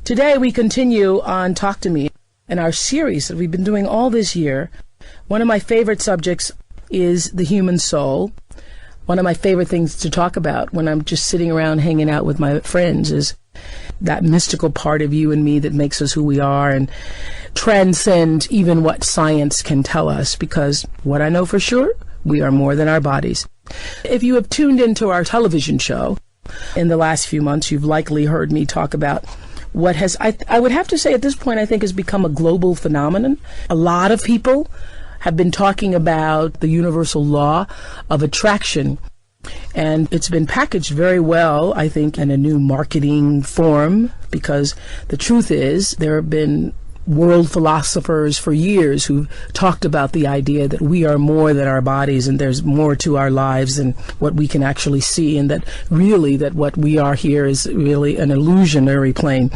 Today we continue on Talk to Me in our series that we've been doing all this year. One of my favorite subjects is the human soul. One of my favorite things to talk about when I'm just sitting around hanging out with my friends is that mystical part of you and me that makes us who we are and transcend even what science can tell us, because what I know for sure, we are more than our bodies. If you have tuned into our television show in the last few months, you've likely heard me talk about what has, I would have to say at this point, I think has become a global phenomenon. A lot of people have been talking about the universal law of attraction, and it's been packaged very well, I think, in a new marketing form, because the truth is there have been world philosophers for years who've talked about the idea that we are more than our bodies and there's more to our lives than what we can actually see, and that really that what we are here is really an illusionary plane.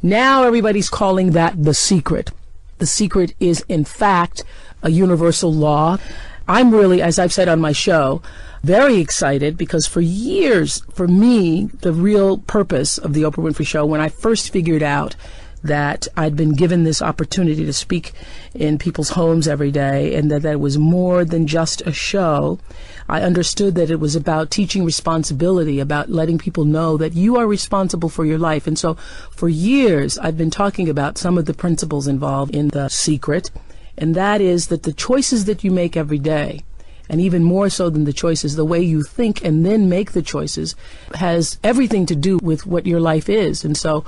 Now everybody's calling that the secret. The secret is, in fact, a universal law. I'm really, as I've said on my show, very excited because for years, for me, the real purpose of the Oprah Winfrey Show, when I first figured out that I'd been given this opportunity to speak in people's homes every day, and that was more than just a show, I understood that it was about teaching responsibility, about letting people know that you are responsible for your life. And so for years, I've been talking about some of the principles involved in the secret, and that is that the choices that you make every day, and even more so than the choices, the way you think and then make the choices, has everything to do with what your life is. And so,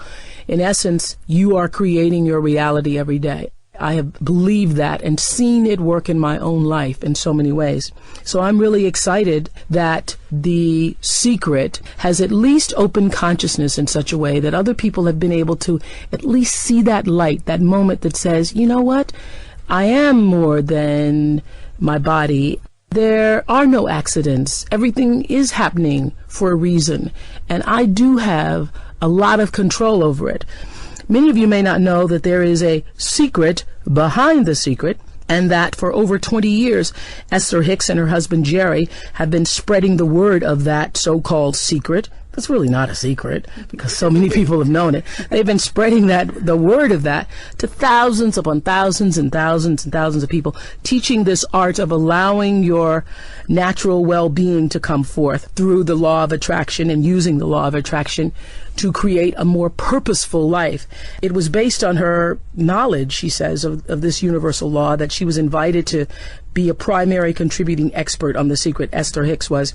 in essence, you are creating your reality every day. I have believed that and seen it work in my own life in so many ways. So I'm really excited that the secret has at least opened consciousness in such a way that other people have been able to at least see that light, that moment that says, you know what, I am more than my body. There are no accidents. Everything is happening for a reason, and I do have a lot of control over it. Many of you may not know that there is a secret behind the secret, and that for over 20 years, Esther Hicks and her husband Jerry have been spreading the word of that so-called secret. That's really not a secret because so many people have known it. They've been spreading the word of that to thousands upon thousands and thousands and thousands of people, teaching this art of allowing your natural well-being to come forth through the law of attraction and using the law of attraction to create a more purposeful life. It was based on her knowledge, she says, of this universal law, that she was invited to be a primary contributing expert on The Secret. Esther Hicks was.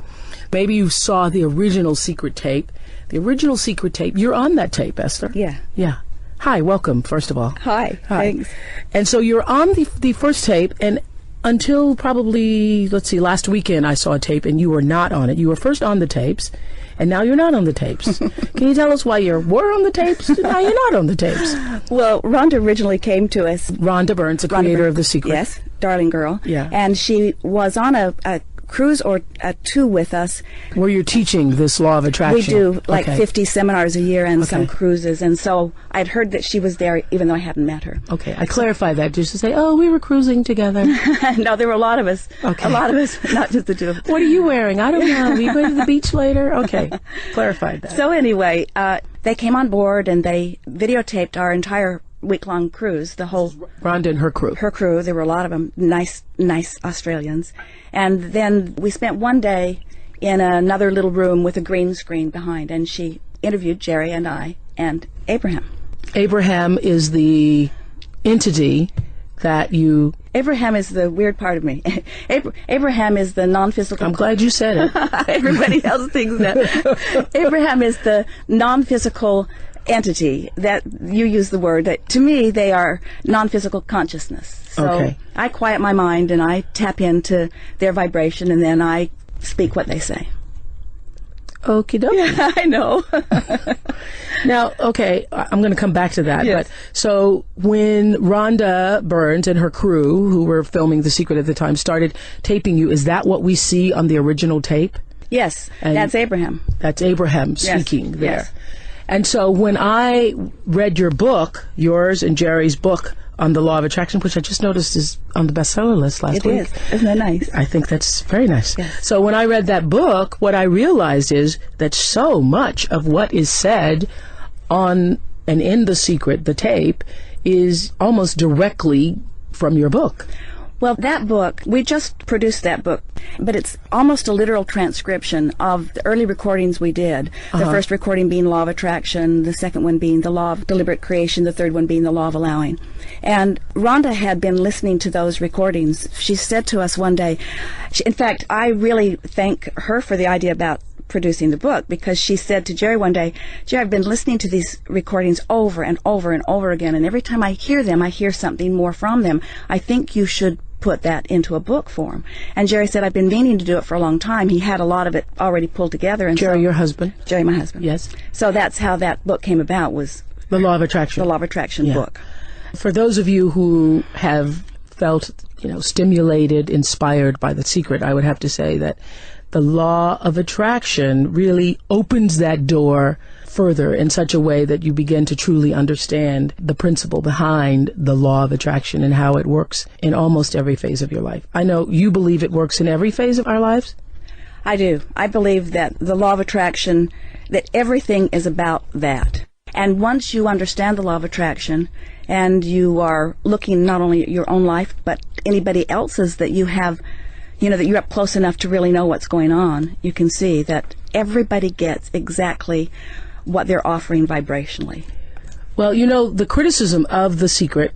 Maybe you saw the original Secret tape. The original Secret tape, you're on that tape, Esther. Yeah. Yeah. Hi, welcome, first of all. Hi. Thanks. And so you're on the first tape, and until probably, last weekend I saw a tape and you were not on it. You were first on the tapes, and now you're not on the tapes. Can you tell us why you were on the tapes and now you're not on the tapes? Well, Rhonda originally came to us. Rhonda Burns, the creator of The Secret. Yes, darling girl. Yeah. And she was on a cruise or two with us. Where you're teaching this law of attraction. We do like 50 seminars a year and some Okay. cruises. And so I'd heard that she was there even though I hadn't met her. Okay, I clarify that just to say, oh, we were cruising together. No, there were a lot of us. Okay. A lot of us, not just the two. What are you wearing? I don't know. Are you going to the beach later? Okay, clarified that. So anyway, they came on board and they videotaped our entire week-long cruise, the whole... Rhonda and her crew. Her crew, there were a lot of them, nice Australians. And then we spent one day in another little room with a green screen behind, and she interviewed Jerry and I and Abraham. Abraham is the entity that you... Abraham is the weird part of me. Abraham is the non-physical... I'm glad you said it. Everybody else thinks that. Abraham is the non-physical entity that you use the word. That to me, they are non-physical consciousness. So Okay. I quiet my mind and I tap into their vibration, and then I speak what they say. Okie dokie. Yeah, I know. Now, okay, I'm going to come back to that. Yes. But so when Rhonda Burns and her crew, who were filming The Secret at the time, started taping you, is that what we see on the original tape? Yes, And that's Abraham. That's Abraham Yes, speaking there. yes. And so when I read your book, yours and Jerry's book on the law of attraction, which I just noticed is on the bestseller list last week. It is. Isn't that nice? I think that's very nice. Yes. So when I read that book, what I realized is that so much of what is said on and in The Secret, the tape, is almost directly from your book. Well, that book, we just produced that book, but it's almost a literal transcription of the early recordings we did. The first recording being Law of Attraction, the second one being the Law of Deliberate Creation, the third one being the Law of Allowing. And Rhonda had been listening to those recordings. She said to us one day, in fact, I really thank her for the idea about producing the book, because she said to Jerry one day, Jerry, I've been listening to these recordings over and over and over again, and every time I hear them, I hear something more from them. I think you should put that into a book form. And Jerry said, I've been meaning to do it for a long time. He had a lot of it already pulled together. And Jerry, your husband? Jerry, my husband. Yes. So that's how that book came about, was The Law of Attraction. The Law of Attraction book. For those of you who have felt, stimulated, inspired by The Secret, I would have to say that the Law of Attraction really opens that door further in such a way that you begin to truly understand the principle behind the Law of Attraction and how it works in almost every phase of your life. I know you believe it works in every phase of our lives. I do. I believe that the Law of Attraction, that everything is about that. And once you understand the Law of Attraction, and you are looking not only at your own life, but anybody else's that you have, that you're up close enough to really know what's going on, you can see that everybody gets exactly what they're offering vibrationally. Well, the criticism of The Secret,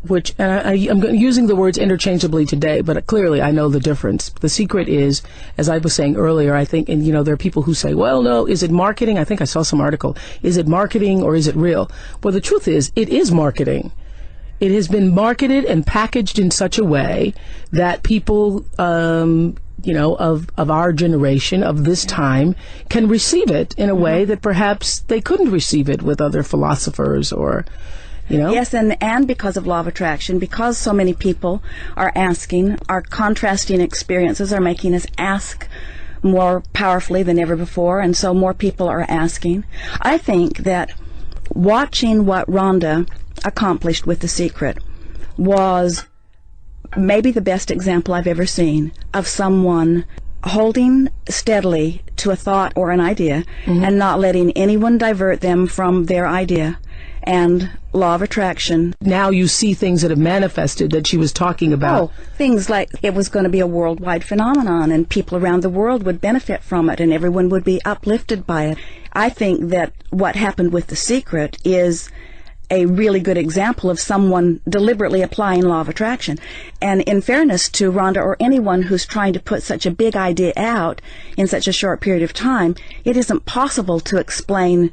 which, and I'm using the words interchangeably today, but clearly I know the difference. The Secret is, as I was saying earlier, I think, and there are people who say, well, no, is it marketing? I think I saw some article. Is it marketing or is it real? Well, the truth is, it is marketing. It has been marketed and packaged in such a way that people, of our generation, of this time, can receive it in a way that perhaps they couldn't receive it with other philosophers or, Yes, and because of Law of Attraction, because so many people are asking, our contrasting experiences are making us ask more powerfully than ever before, and so more people are asking. I think that watching what Rhonda accomplished with The Secret was maybe the best example I've ever seen of someone holding steadily to a thought or an idea and not letting anyone divert them from their idea. And Law of Attraction. Now you see things that have manifested that she was talking about. Oh, things like it was going to be a worldwide phenomenon and people around the world would benefit from it and everyone would be uplifted by it. I think that what happened with The Secret is a really good example of someone deliberately applying Law of Attraction. And in fairness to Rhonda or anyone who's trying to put such a big idea out in such a short period of time, it isn't possible to explain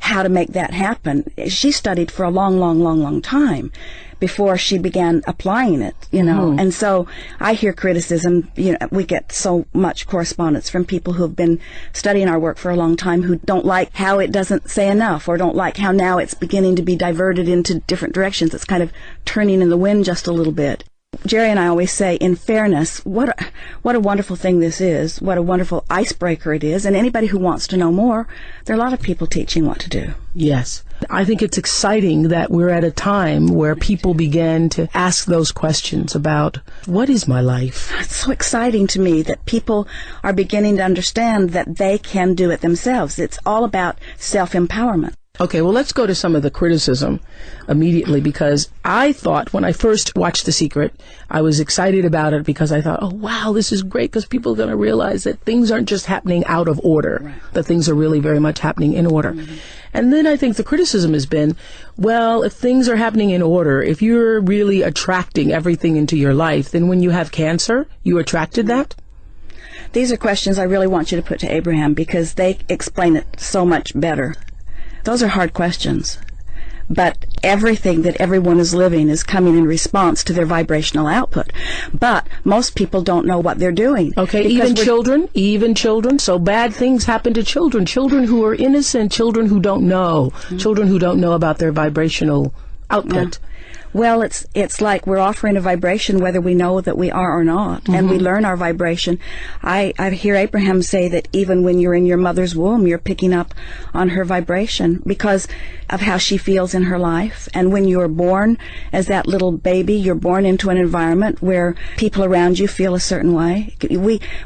how to make that happen. She studied for a long time before she began applying it, And so I hear criticism, we get so much correspondence from people who have been studying our work for a long time who don't like how it doesn't say enough or don't like how now it's beginning to be diverted into different directions. It's kind of turning in the wind just a little bit. Jerry and I always say, in fairness, what a wonderful thing this is, what a wonderful icebreaker it is, and anybody who wants to know more, there are a lot of people teaching what to do. Yes. I think it's exciting that we're at a time where people began to ask those questions about, what is my life? It's so exciting to me that people are beginning to understand that they can do it themselves. It's all about self-empowerment. Okay, well, let's go to some of the criticism immediately, because I thought when I first watched The Secret, I was excited about it because I thought, oh, wow, this is great because people are going to realize that things aren't just happening out of order, right, that things are really very much happening in order. Mm-hmm. And then I think the criticism has been, well, if things are happening in order, if you're really attracting everything into your life, then when you have cancer, you attracted that? These are questions I really want you to put to Abraham because they explain it so much better. Those are hard questions, but everything that everyone is living is coming in response to their vibrational output. But most people don't know what they're doing. Okay, even children. So bad things happen to children who are innocent, children who don't know, children who don't know about their vibrational output. Yeah. Well, it's like we're offering a vibration whether we know that we are or not, and we learn our vibration. I hear Abraham say that even when you're in your mother's womb, you're picking up on her vibration because of how she feels in her life. And when you're born as that little baby, you're born into an environment where people around you feel a certain way.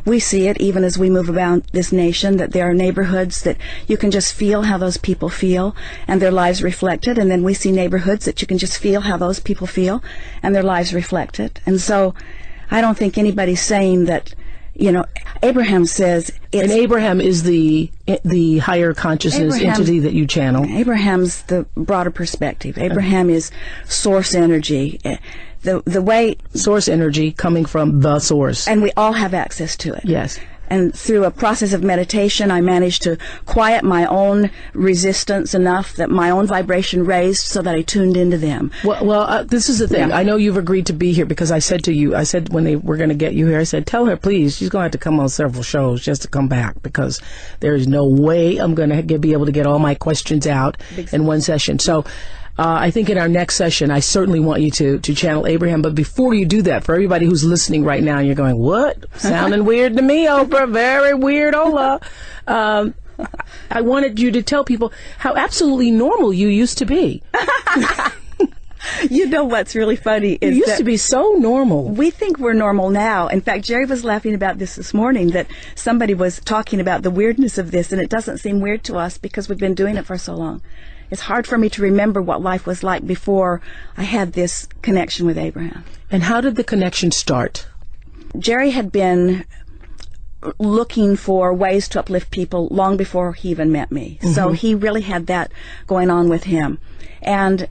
We see it even as we move about this nation, that there are neighborhoods that you can just feel how those people feel and their lives reflected, and then we see neighborhoods that you can just feel how those people feel and their lives reflect it. And so I don't think anybody's saying that, Abraham says and Abraham is the higher consciousness entity that you channel. Abraham's the broader perspective. Abraham is source energy. The way source energy coming from the source. And we all have access to it. Yes. And through a process of meditation, I managed to quiet my own resistance enough that my own vibration raised so that I tuned into them. Well, this is the thing. Yeah. I know you've agreed to be here because I said to you, when they were going to get you here, I said, tell her, please, she's going to have to come on several shows just to come back because there is no way I'm going to be able to get all my questions out in one session. So I think in our next session, I certainly want you to channel Abraham. But before you do that, for everybody who's listening right now, you're going, what? Sounding weird to me, Oprah. Very weird, Ola. I wanted you to tell people how absolutely normal you used to be. You know what's really funny is you used to be so normal. We think we're normal now. In fact, Jerry was laughing about this morning, that somebody was talking about the weirdness of this, and it doesn't seem weird to us because we've been doing it for so long. It's hard for me to remember what life was like before I had this connection with Abraham. And how did the connection start? Jerry had been looking for ways to uplift people long before he even met me. So he really had that going on with him. And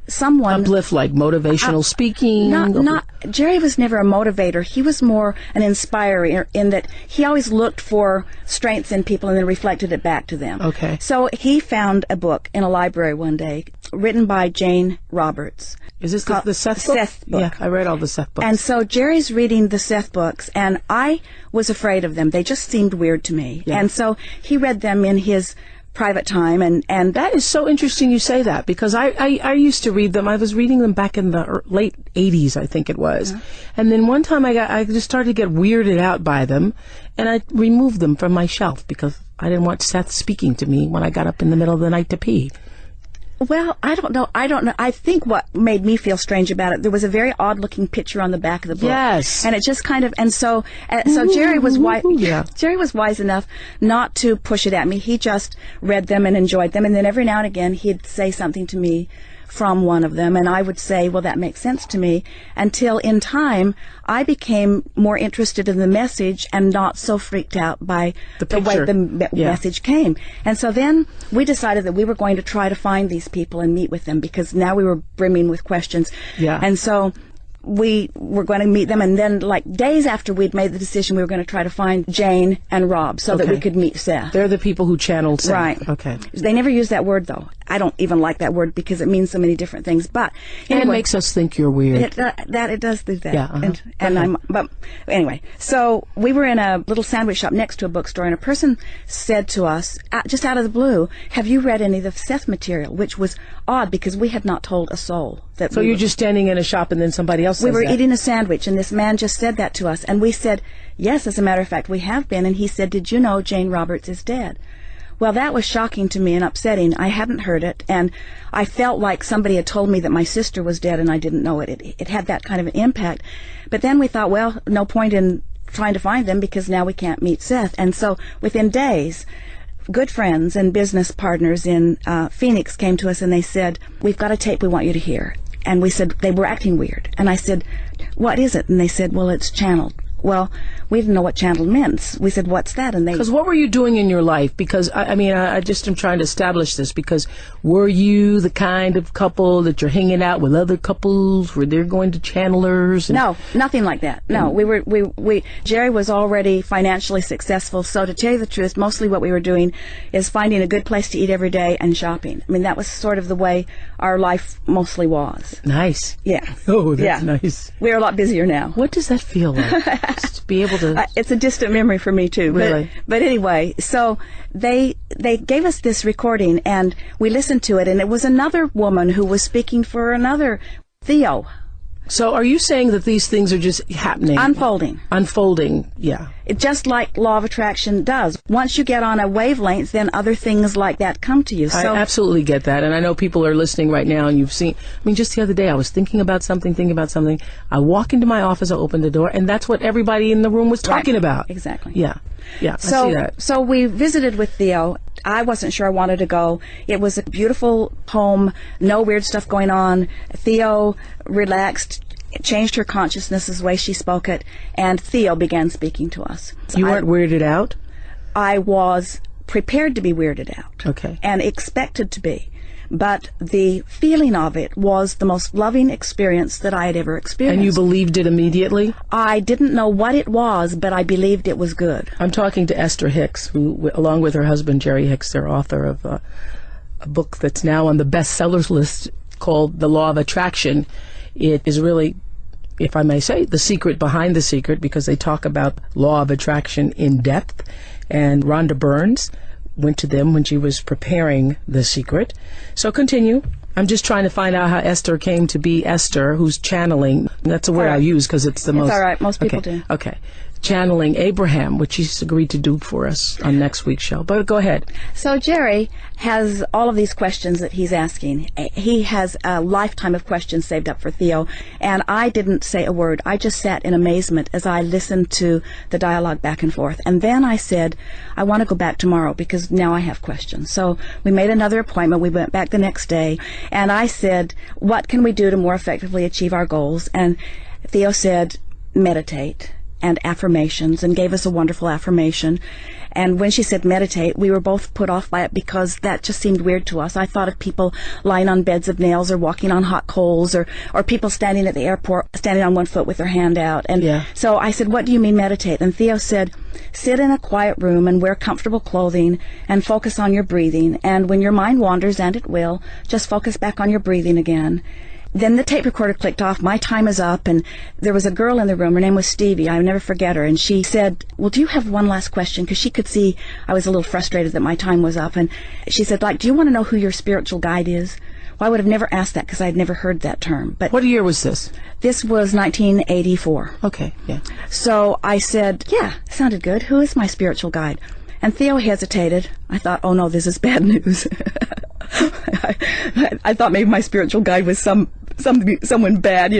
someone uplift, like motivational speaking. Not Jerry was never a motivator. He was more an inspirer in that he always looked for strengths in people and then reflected it back to them. Okay. So he found a book in a library one day written by Jane Roberts. Is this the Seth book? Seth book. Yeah, I read all the Seth books. And so Jerry's reading the Seth books, and I was afraid of them. They just seemed weird to me. Yeah. And so he read them in his private time, and that is so interesting you say that, because I used to read them. I was reading them back in the late 80s, I think it was. Yeah. And then one time I just started to get weirded out by them, and I removed them from my shelf because I didn't want Seth speaking to me when I got up in the middle of the night to pee. Well, I don't know. I think what made me feel strange about it, there was a very odd-looking picture on the back of the book. Yes. And it just kind of, and so Jerry was wise. Yeah. Jerry was wise enough not to push it at me. He just read them and enjoyed them, and then every now and again he'd say something to me from one of them, and I would say, well, that makes sense to me, until in time I became more interested in the message and not so freaked out by the way the message came. And so then we decided that we were going to try to find these people and meet with them, because now we were brimming with questions. Yeah. And so we were going to meet them, and then like days after we'd made the decision, we were going to try to find Jane and Rob so that we could meet Seth. They're the people who channeled Seth. Right. Okay. They never use that word, though. I don't even like that word because it means so many different things. But anyway, and it makes us think you're weird. It does do that. Yeah. But anyway, so we were in a little sandwich shop next to a bookstore, and a person said to us, just out of the blue, "Have you read any of the Seth material?" Which was odd because we had not told a soul that. So you're just standing in a shop, and then somebody else says we were that. Eating a sandwich, and this man just said that to us, and we said, "Yes, as a matter of fact, we have been." And he said, "Did you know Jane Roberts is dead?" Well, that was shocking to me and upsetting. I hadn't heard it, and I felt like somebody had told me that my sister was dead, and I didn't know it. It had that kind of an impact. But then we thought, well, no point in trying to find them because now we can't meet Seth. And so within days, good friends and business partners in Phoenix came to us, and they said, "We've got a tape we want you to hear." And we said, they were acting weird. And I said, "What is it?" And they said, "Well, it's channeled." Well, we didn't know what channeled meant. We said, "What's that?" And they... Because what were you doing in your life? Because, I just am trying to establish this. Because were you the kind of couple that you're hanging out with other couples? Were they going to channelers? No, nothing like that. No, Jerry was already financially successful. So to tell you the truth, mostly what we were doing is finding a good place to eat every day and shopping. I mean, that was sort of the way our life mostly was. Nice. Yeah. Oh, that's nice. We're a lot busier now. What does that feel like? Just to be able to... it's a distant memory for me, too. Really? But anyway, so they gave us this recording, and we listened to it, and it was another woman who was speaking for another Theo. So are you saying that these things are just happening? Unfolding, yeah. It just like law of attraction does. Once you get on a wavelength, then other things like that come to you. I absolutely get that. And I know people are listening right now and you've seen, just the other day I was thinking about something. I walk into my office, I open the door, and that's what everybody in the room was talking about. Exactly. Yeah. Yeah, I see that. So we visited with Theo. I wasn't sure I wanted to go. It was a beautiful home, no weird stuff going on. Theo relaxed, changed her consciousness as the way she spoke it, and Theo began speaking to us. You weren't weirded out? I was prepared to be weirded out. Okay. And expected to be. But the feeling of it was the most loving experience that I had ever experienced. And you believed it immediately? I didn't know what it was, but I believed it was good. I'm talking to Esther Hicks, who, along with her husband, Jerry Hicks, they're author of a book that's now on the bestsellers list called The Law of Attraction. It is really, if I may say, the secret behind the secret, because they talk about law of attraction in depth. And Rhonda Burns went to them when she was preparing The Secret. So continue. I'm just trying to find out how Esther came to be Esther, who's channeling. That's a word I use because it's the most... It's all right. Most people do. Okay. Channeling Abraham, which he's agreed to do for us on next week's show. But go ahead. So Jerry has all of these questions that he's asking. He has a lifetime of questions saved up for Theo, and I didn't say a word. I just sat in amazement as I listened to the dialogue back and forth. And then I said, I want to go back tomorrow because now I have questions. So we made another appointment. We went back the next day, and I said, what can we do to more effectively achieve our goals? And Theo said, meditate and affirmations, and gave us a wonderful affirmation. And when she said meditate, we were both put off by it because that just seemed weird to us. I thought of people lying on beds of nails or walking on hot coals, or people standing at the airport, standing on one foot with their hand out. And so I said, what do you mean meditate? And Theo said, sit in a quiet room and wear comfortable clothing and focus on your breathing. And when your mind wanders, and it will, just focus back on your breathing again. Then the tape recorder clicked off. My time is up, and there was a girl in the room. Her name was Stevie. I'll never forget her. And she said, well, do you have one last question? Because she could see I was a little frustrated that my time was up. And she said, do you want to know who your spiritual guide is? Well, I would have never asked that because I had never heard that term. But what year was this? This was 1984. Okay, yeah. So I said, yeah, sounded good. Who is my spiritual guide? And Theo hesitated. I thought, oh no, this is bad news. I thought maybe my spiritual guide was someone bad,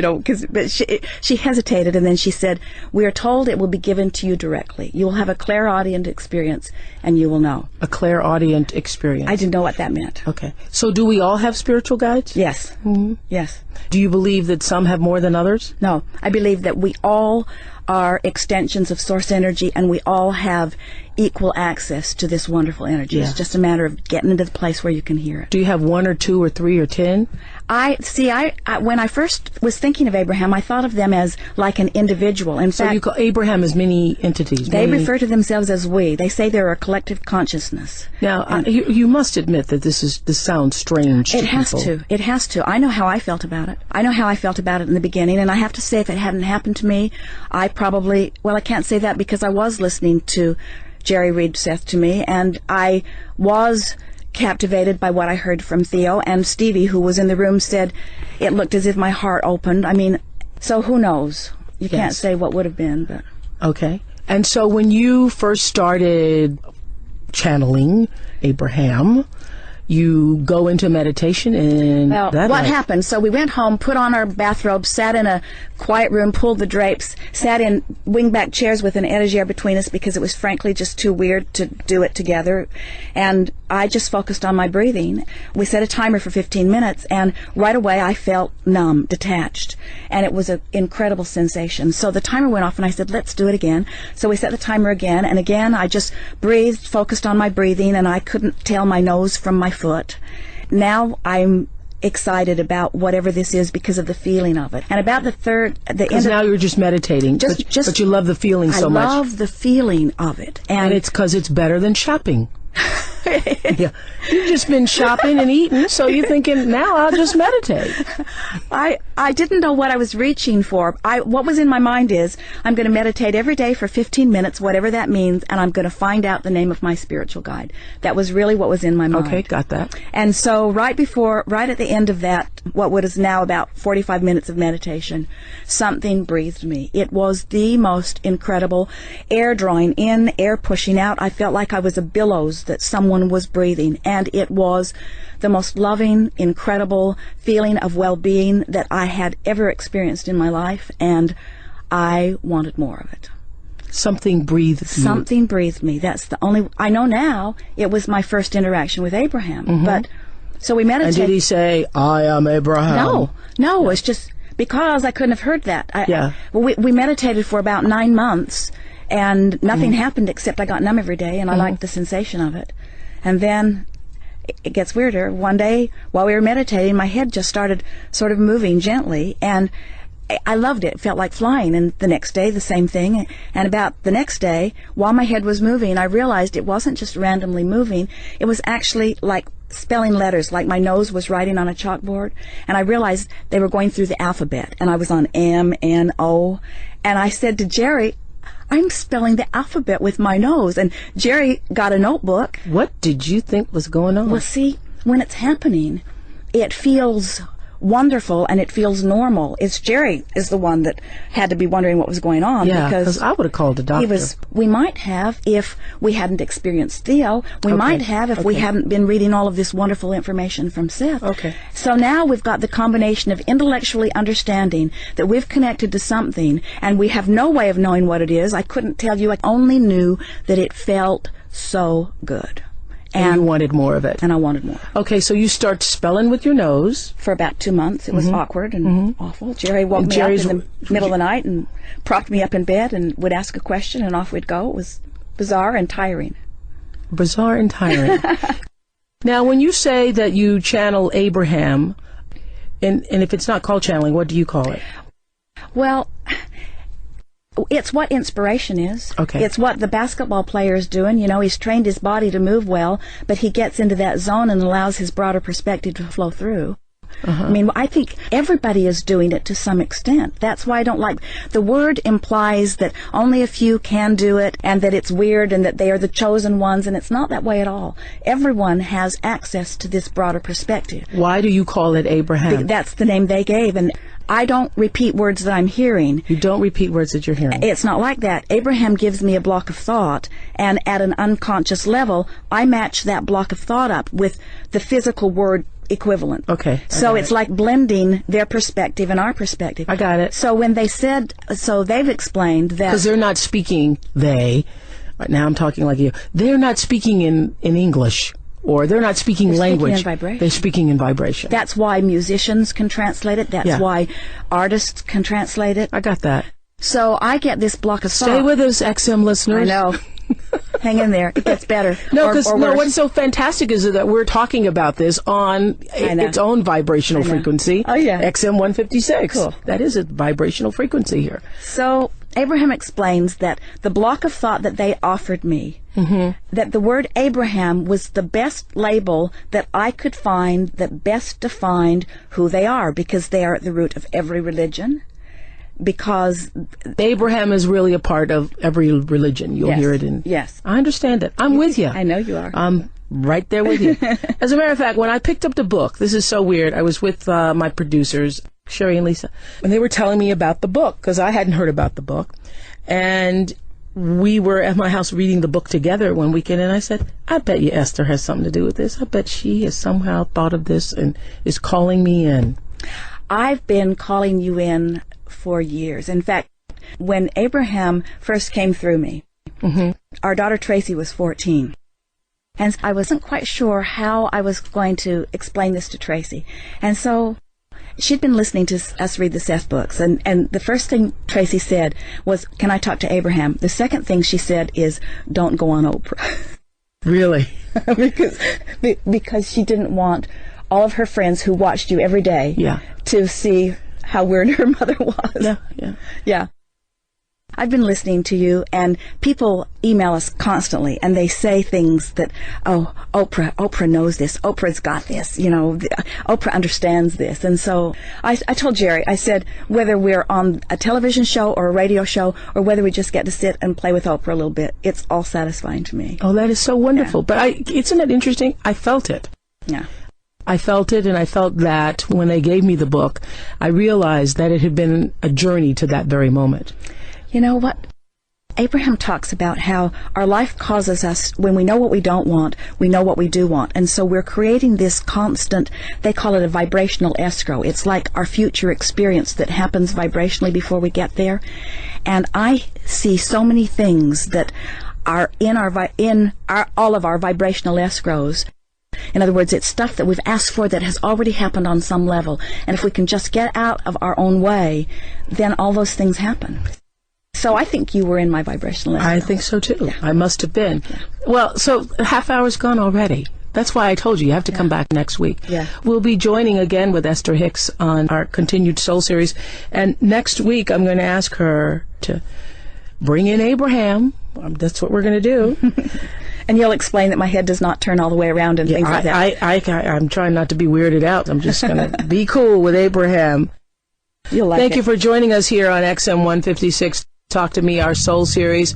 but she hesitated, and then she said, we are told it will be given to you directly. You will have a clairaudient experience, and you will know. A clairaudient experience. I didn't know what that meant. Okay. So do we all have spiritual guides? Yes. Mm-hmm. Yes. Do you believe that some have more than others? No. I believe that we all are extensions of source energy, and we all have equal access to this wonderful energy. It's just a matter of getting into the place where you can hear it. Do you have 1 or 2 or 3 or 10? When I first was thinking of Abraham, I thought of them as like an individual. In fact, you call Abraham as many entities. They refer to themselves as we. They say they're a collective consciousness. Now, you must admit that this sounds strange to people. It has to. I know how I felt about it. I know how I felt about it in the beginning, and I have to say, if it hadn't happened to me, I can't say that because I was listening to Jerry read Seth to me, and I was captivated by what I heard from Theo, and Stevie, who was in the room, said it looked as if my heart opened. So who knows? You can't say what would have been, but... Okay. And so when you first started channeling Abraham, you go into meditation, and what happened? So we went home, put on our bathrobes, sat in a quiet room, pulled the drapes, sat in wingback chairs with an etagere between us because it was frankly just too weird to do it together. And I just focused on my breathing. We set a timer for 15 minutes, and right away I felt numb, detached, and it was an incredible sensation. So the timer went off, and I said, let's do it again. So we set the timer again, and again I just breathed, focused on my breathing, and I couldn't tell my nose from my foot. Now I'm excited about whatever this is because of the feeling of it. And about because now you're just meditating, but you love the feeling so much. I love the feeling of it. And it's because it's better than shopping. Yeah. You've just been shopping and eating, so you're thinking, now I'll just meditate. I didn't know what I was reaching for. What was in my mind is, I'm going to meditate every day for 15 minutes, whatever that means, and I'm going to find out the name of my spiritual guide. That was really what was in my mind. Okay, got that. And so right at the end of that what is now about 45 minutes of meditation, something breathed me. It was the most incredible air drawing in, air pushing out. I felt like I was a billows that someone was breathing, and it was the most loving, incredible feeling of well-being that I had ever experienced in my life, and I wanted more of it. Something breathed you. Something breathed me. That's the only... I know now it was my first interaction with Abraham, but... So we meditated. And did he say, I am Abraham? No, it's just because I couldn't have heard that. We meditated for about 9 months, and nothing happened except I got numb every day, and I liked the sensation of it. And then it gets weirder. One day, while we were meditating, my head just started sort of moving gently, and I loved it. It felt like flying. And the next day, the same thing. And about the next day, while my head was moving, I realized it wasn't just randomly moving. It was actually like spelling letters, like my nose was writing on a chalkboard. And I realized they were going through the alphabet. And I was on M, N, O. And I said to Jerry, I'm spelling the alphabet with my nose. And Jerry got a notebook. What did you think was going on? Well, see, when it's happening, it feels wonderful and it feels normal. It's Jerry is the one that had to be wondering what was going on. Yeah, because I would have called the doctor. We might have if we hadn't experienced Theo. We might have if we hadn't been reading all of this wonderful information from Seth. Okay. So now we've got the combination of intellectually understanding that we've connected to something, and we have no way of knowing what it is. I couldn't tell you. I only knew that it felt so good. And you wanted more of it. And I wanted more. Okay, so you start spelling with your nose. For about 2 months. It was awkward and awful. Jerry woke me up in the middle of the night and propped me up in bed and would ask a question, and off we'd go. It was bizarre and tiring. Bizarre and tiring. Now, when you say that you channel Abraham, and if it's not called channeling, what do you call it? Well, it's what inspiration is. Okay. It's what the basketball player is doing. You know, he's trained his body to move well, but he gets into that zone and allows his broader perspective to flow through. I mean, I think everybody is doing it to some extent. That's why I don't like... The word implies that only a few can do it, and that it's weird, and that they are the chosen ones, and it's not that way at all. Everyone has access to this broader perspective. Why do you call it Abraham? That's the name they gave, and I don't repeat words that I'm hearing. You don't repeat words that you're hearing? It's not like that. Abraham gives me a block of thought, and at an unconscious level, I match that block of thought up with the physical word equivalent. Okay. So it's like blending their perspective and our perspective. I got it. So when they said, so they've explained that... Because they're not speaking, right now I'm talking like you, they're not speaking in English, or they're not speaking language. Speaking in vibration. They're speaking in vibration. That's why musicians can translate it. That's why artists can translate it. I got that. So I get this block of thought. Stay with us, XM listeners. I know. Hang in there. It gets better. No, because what's so fantastic is that we're talking about this on its own vibrational frequency. Oh, yeah. XM 156. Cool. That is a vibrational frequency here. So Abraham explains that the block of thought that they offered me, that the word Abraham was the best label that I could find that best defined who they are, because they are at the root of every religion. Because Abraham is really a part of every religion. You'll hear it in... Yes. I understand it. I'm with you. I know you are. I'm right there with you. As a matter of fact, when I picked up the book, this is so weird, I was with my producers, Sherry and Lisa, and they were telling me about the book, because I hadn't heard about the book. And we were at my house reading the book together one weekend, and I said, I bet you Esther has something to do with this. I bet she has somehow thought of this and is calling me in. I've been calling you in for years. In fact, when Abraham first came through me, our daughter Tracy was 14. And I wasn't quite sure how I was going to explain this to Tracy. And so she'd been listening to us read the Seth books. And the first thing Tracy said was, can I talk to Abraham? The second thing she said is, don't go on Oprah. Really? Because she didn't want all of her friends who watched you every day to see how weird her mother was. Yeah. I've been listening to you, and people email us constantly, and they say things that, oh, Oprah knows this. Oprah's got this. You know, Oprah understands this. And so I told Jerry, I said, whether we're on a television show or a radio show, or whether we just get to sit and play with Oprah a little bit, it's all satisfying to me. Oh, that is so wonderful. But isn't it interesting? I felt it. Yeah. I felt it, and I felt that when they gave me the book, I realized that it had been a journey to that very moment. You know what? Abraham talks about how our life causes us, when we know what we don't want, we know what we do want. And so we're creating this constant, they call it a vibrational escrow. It's like our future experience that happens vibrationally before we get there. And I see so many things that are in all of our vibrational escrows. In other words, it's stuff that we've asked for that has already happened on some level. And if we can just get out of our own way, then all those things happen. So I think you were in my vibrational escrow. I think so, too. Yeah. I must have been. Yeah. Well, so a half hour's gone already. That's why I told you have to come back next week. Yeah. We'll be joining again with Esther Hicks on our continued Soul series. And next week, I'm going to ask her to bring in Abraham. That's what we're going to do. And you'll explain that my head does not turn all the way around and things like that. I'm trying not to be weirded out. I'm just going to be cool with Abraham. You'll like Thank it. you for joining us here on XM 156. Talk to Me, our Soul series.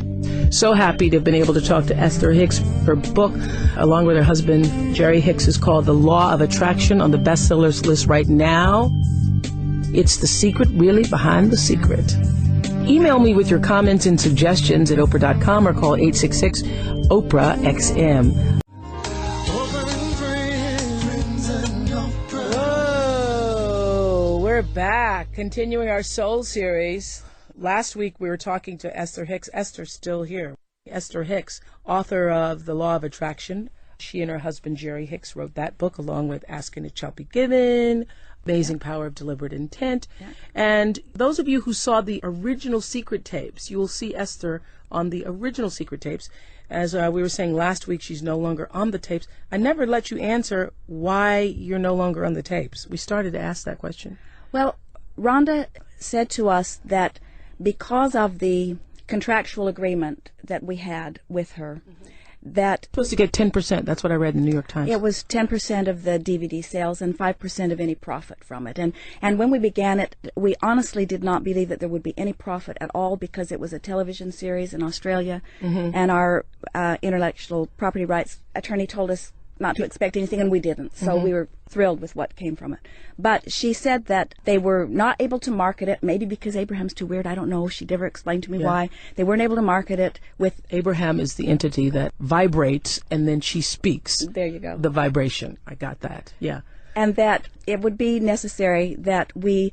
So happy to have been able to talk to Esther Hicks. Her book, along with her husband, Jerry Hicks, is called The Law of Attraction, on the bestsellers list right now. It's the secret really behind the secret. Email me with your comments and suggestions at Oprah.com or call 866-OPRAH-XM. Whoa, we're back, continuing our Soul series. Last week we were talking to Esther Hicks. Esther's still here. Esther Hicks, author of The Law of Attraction. She and her husband, Jerry Hicks, wrote that book along with Asking It Shall Be Given, Amazing Power of Deliberate Intent. Yeah. And those of you who saw the original secret tapes, you will see Esther on the original secret tapes. As we were saying last week, she's no longer on the tapes. I never let you answer why you're no longer on the tapes. We started to ask that question. Well, Rhonda said to us that because of the contractual agreement that we had with her, that supposed to get 10%. That's what I read in the New York Times. It was 10% of the DVD sales and 5% of any profit from it. And when we began it, we honestly did not believe that there would be any profit at all because it was a television series in Australia. And our intellectual property rights attorney told us not to expect anything, and we didn't. So we were thrilled with what came from it. But she said that they were not able to market it, maybe because Abraham's too weird. I don't know. She never explained to me why. They weren't able to market it with... Abraham is the entity that vibrates, and then she speaks. There you go. The vibration. I got that. Yeah. And that it would be necessary that we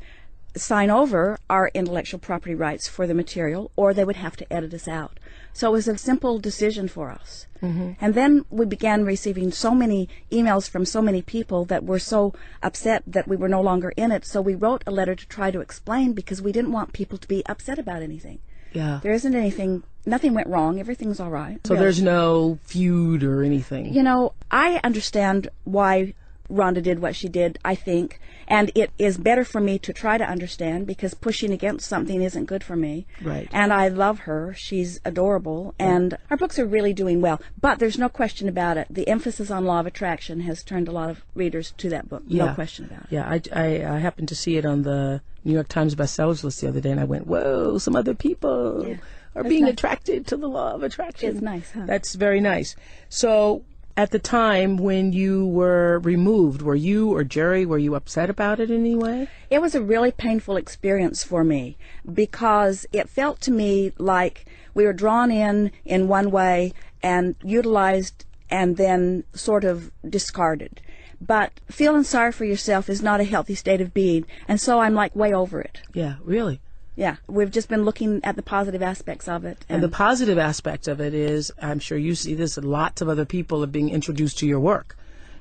sign over our intellectual property rights for the material, or they would have to edit us out. So it was a simple decision for us. And then we began receiving so many emails from so many people that were so upset that we were no longer in it. So we wrote a letter to try to explain, because we didn't want people to be upset about anything. Yeah. There isn't anything, nothing went wrong, everything's all right. So there's no feud or anything. You know, I understand why Rhonda did what she did, I think, and it is better for me to try to understand, because pushing against something isn't good for me. Right. And I love her. She's adorable, and our books are really doing well. But there's no question about it. The emphasis on law of attraction has turned a lot of readers to that book. No question about it. Yeah, I happened to see it on the New York Times bestsellers list the other day, and I went, whoa, some other people are being attracted to the law of attraction. It's nice, huh? That's very nice. So at the time when you were removed, were you or Jerry, were you upset about it in any way? It was a really painful experience for me, because it felt to me like we were drawn in one way and utilized and then sort of discarded. But feeling sorry for yourself is not a healthy state of being, and so I'm like way over it. Yeah, really? Yeah, we've just been looking at the positive aspects of it. And the positive aspect of it is, I'm sure you see this, lots of other people are being introduced to your work,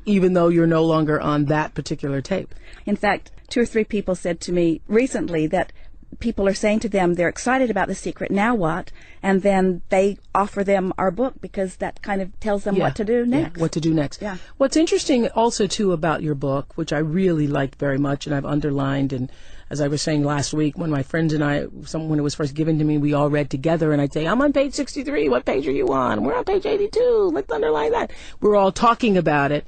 even though you're no longer on that particular tape. In fact, 2 or 3 people said to me recently that people are saying to them they're excited about The Secret, now what? And then they offer them our book, because that kind of tells them what to do next. Yeah, what to do next. Yeah. What's interesting also, too, about your book, which I really liked very much and I've underlined, and as I was saying last week, when my friends and I, when it was first given to me, we all read together, and I'd say, I'm on page 63. What page are you on? We're on page 82. Let's underline that. We're all talking about it.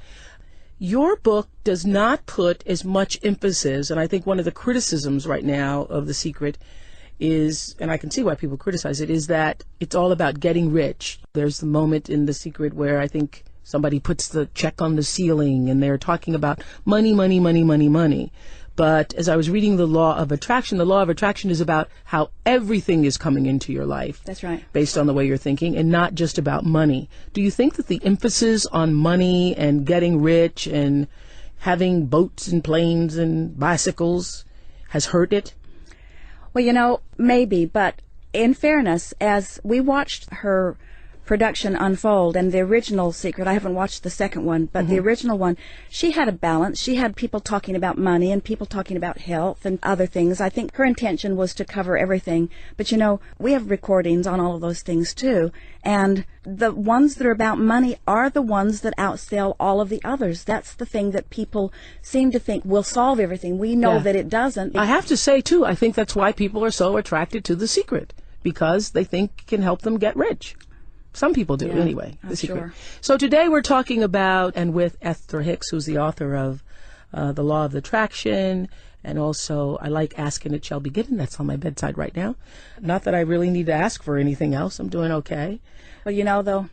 Your book does not put as much emphasis, and I think one of the criticisms right now of The Secret is, and I can see why people criticize it, is that it's all about getting rich. There's the moment in The Secret where I think Somebody puts the check on the ceiling and they're talking about money, money, money, money, money. But as I was reading the law of attraction is about how everything is coming into your life. That's right. Based on the way you're thinking, and not just about money. Do you think that the emphasis on money and getting rich and having boats and planes and bicycles has hurt it? Well, maybe, but in fairness, as we watched her production unfold, and the original Secret, I haven't watched the second one, but the original one, she had a balance. She had people talking about money and people talking about health and other things. I think her intention was to cover everything. But we have recordings on all of those things too, and the ones that are about money are the ones that outsell all of the others. That's the thing that people seem to think will solve everything. We know that it doesn't. I have to say too, I think that's why people are so attracted to The Secret, because they think it can help them get rich. Some people do, anyway. The Secret. Sure. So today we're talking about, and with Esther Hicks, who's the author of The Law of Attraction, and also I Like Asking It Shall Be Given. That's on my bedside right now. Not that I really need to ask for anything else. I'm doing okay. Well, though,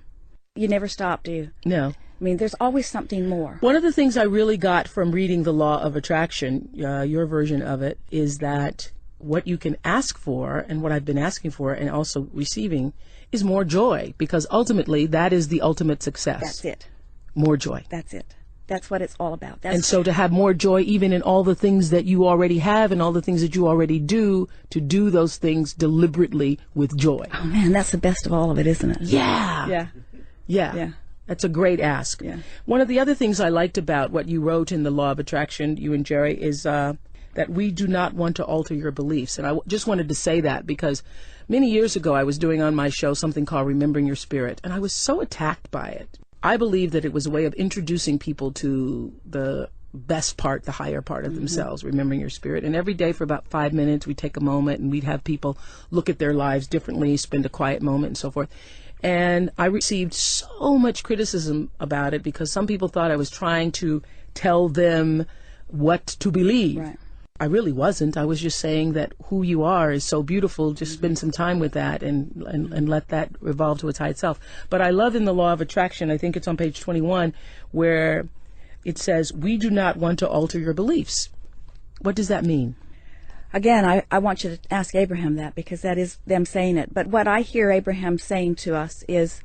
you never stop, do you? No. I mean, there's always something more. One of the things I really got from reading The Law of Attraction, your version of it, is that what you can ask for, and what I've been asking for and also receiving, is more joy, because ultimately that is the ultimate success. That's it. More joy. That's it. That's what it's all about. And so to have more joy even in all the things that you already have and all the things that you already do, to do those things deliberately with joy. Oh man, that's the best of all of it, isn't it? Yeah. Yeah. That's a great ask. Yeah. One of the other things I liked about what you wrote in The Law of Attraction, you and Jerry, is that we do not want to alter your beliefs. And I just wanted to say that because many years ago I was doing on my show something called Remembering Your Spirit, and I was so attacked by it. I believe that it was a way of introducing people to the best part, the higher part of themselves, remembering your spirit. And every day for about 5 minutes, we'd take a moment and we'd have people look at their lives differently, spend a quiet moment and so forth. And I received so much criticism about it because some people thought I was trying to tell them what to believe. Right. I really wasn't. I was just saying that who you are is so beautiful. Just spend some time with that and let that evolve to its high self. But I love in The Law of Attraction, I think it's on page 21, where it says, we do not want to alter your beliefs. What does that mean? Again, I want you to ask Abraham that, because that is them saying it. But what I hear Abraham saying to us is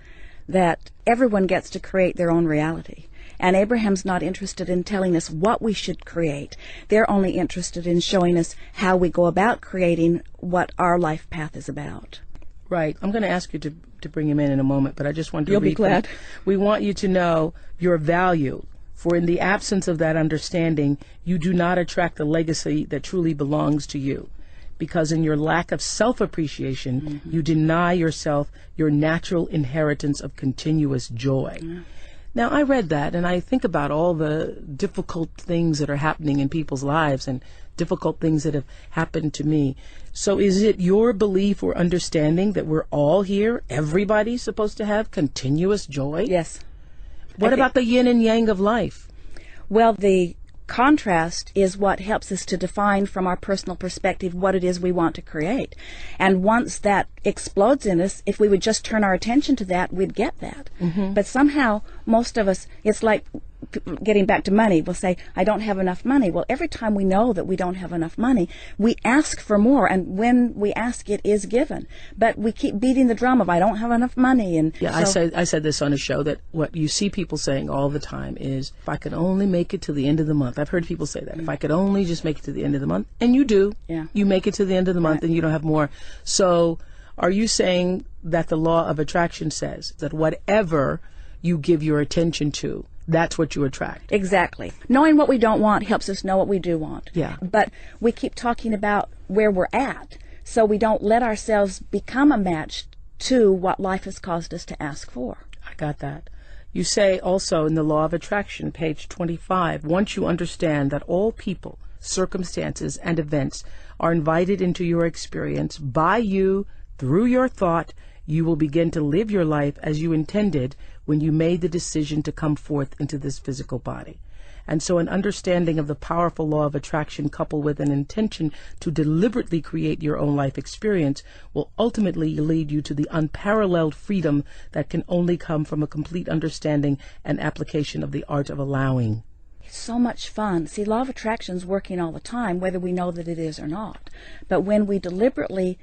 that everyone gets to create their own reality. And Abraham's not interested in telling us what we should create. They're only interested in showing us how we go about creating what our life path is about. Right. I'm going to ask you to bring him in a moment, but I just want to You'll read be glad. We want you to know your value, for in the absence of that understanding, you do not attract the legacy that truly belongs to you. Because in your lack of self-appreciation, you deny yourself your natural inheritance of continuous joy. Now, I read that, and I think about all the difficult things that are happening in people's lives and difficult things that have happened to me. So is it your belief or understanding that we're all here, everybody's supposed to have continuous joy? Yes. What about the yin and yang of life? Well, the contrast is what helps us to define from our personal perspective what it is we want to create. And once that explodes in us, if we would just turn our attention to that, we'd get that. But somehow, most of us, it's like getting back to money, we'll say, I don't have enough money. Well, every time we know that we don't have enough money, we ask for more, and when we ask, it is given. But we keep beating the drum of, I don't have enough money. And yeah, I said this on a show, that what you see people saying all the time is, if I could only make it to the end of the month. I've heard people say that. If I could only just make it to the end of the month. And you do. Yeah. You make it to the end of the month and you don't have more. So are you saying that the law of attraction says that whatever you give your attention to, that's what you attract? Exactly. Knowing what we don't want helps us know what we do want. Yeah. But we keep talking about where we're at, so we don't let ourselves become a match to what life has caused us to ask for. I got that. You say also in The Law of Attraction, page 25, once you understand that all people, circumstances, and events are invited into your experience by you through your thought, you will begin to live your life as you intended when you made the decision to come forth into this physical body. And so an understanding of the powerful law of attraction coupled with an intention to deliberately create your own life experience will ultimately lead you to the unparalleled freedom that can only come from a complete understanding and application of the art of allowing. It's so much fun. See, law of attraction's working all the time, whether we know that it is or not. But when we deliberately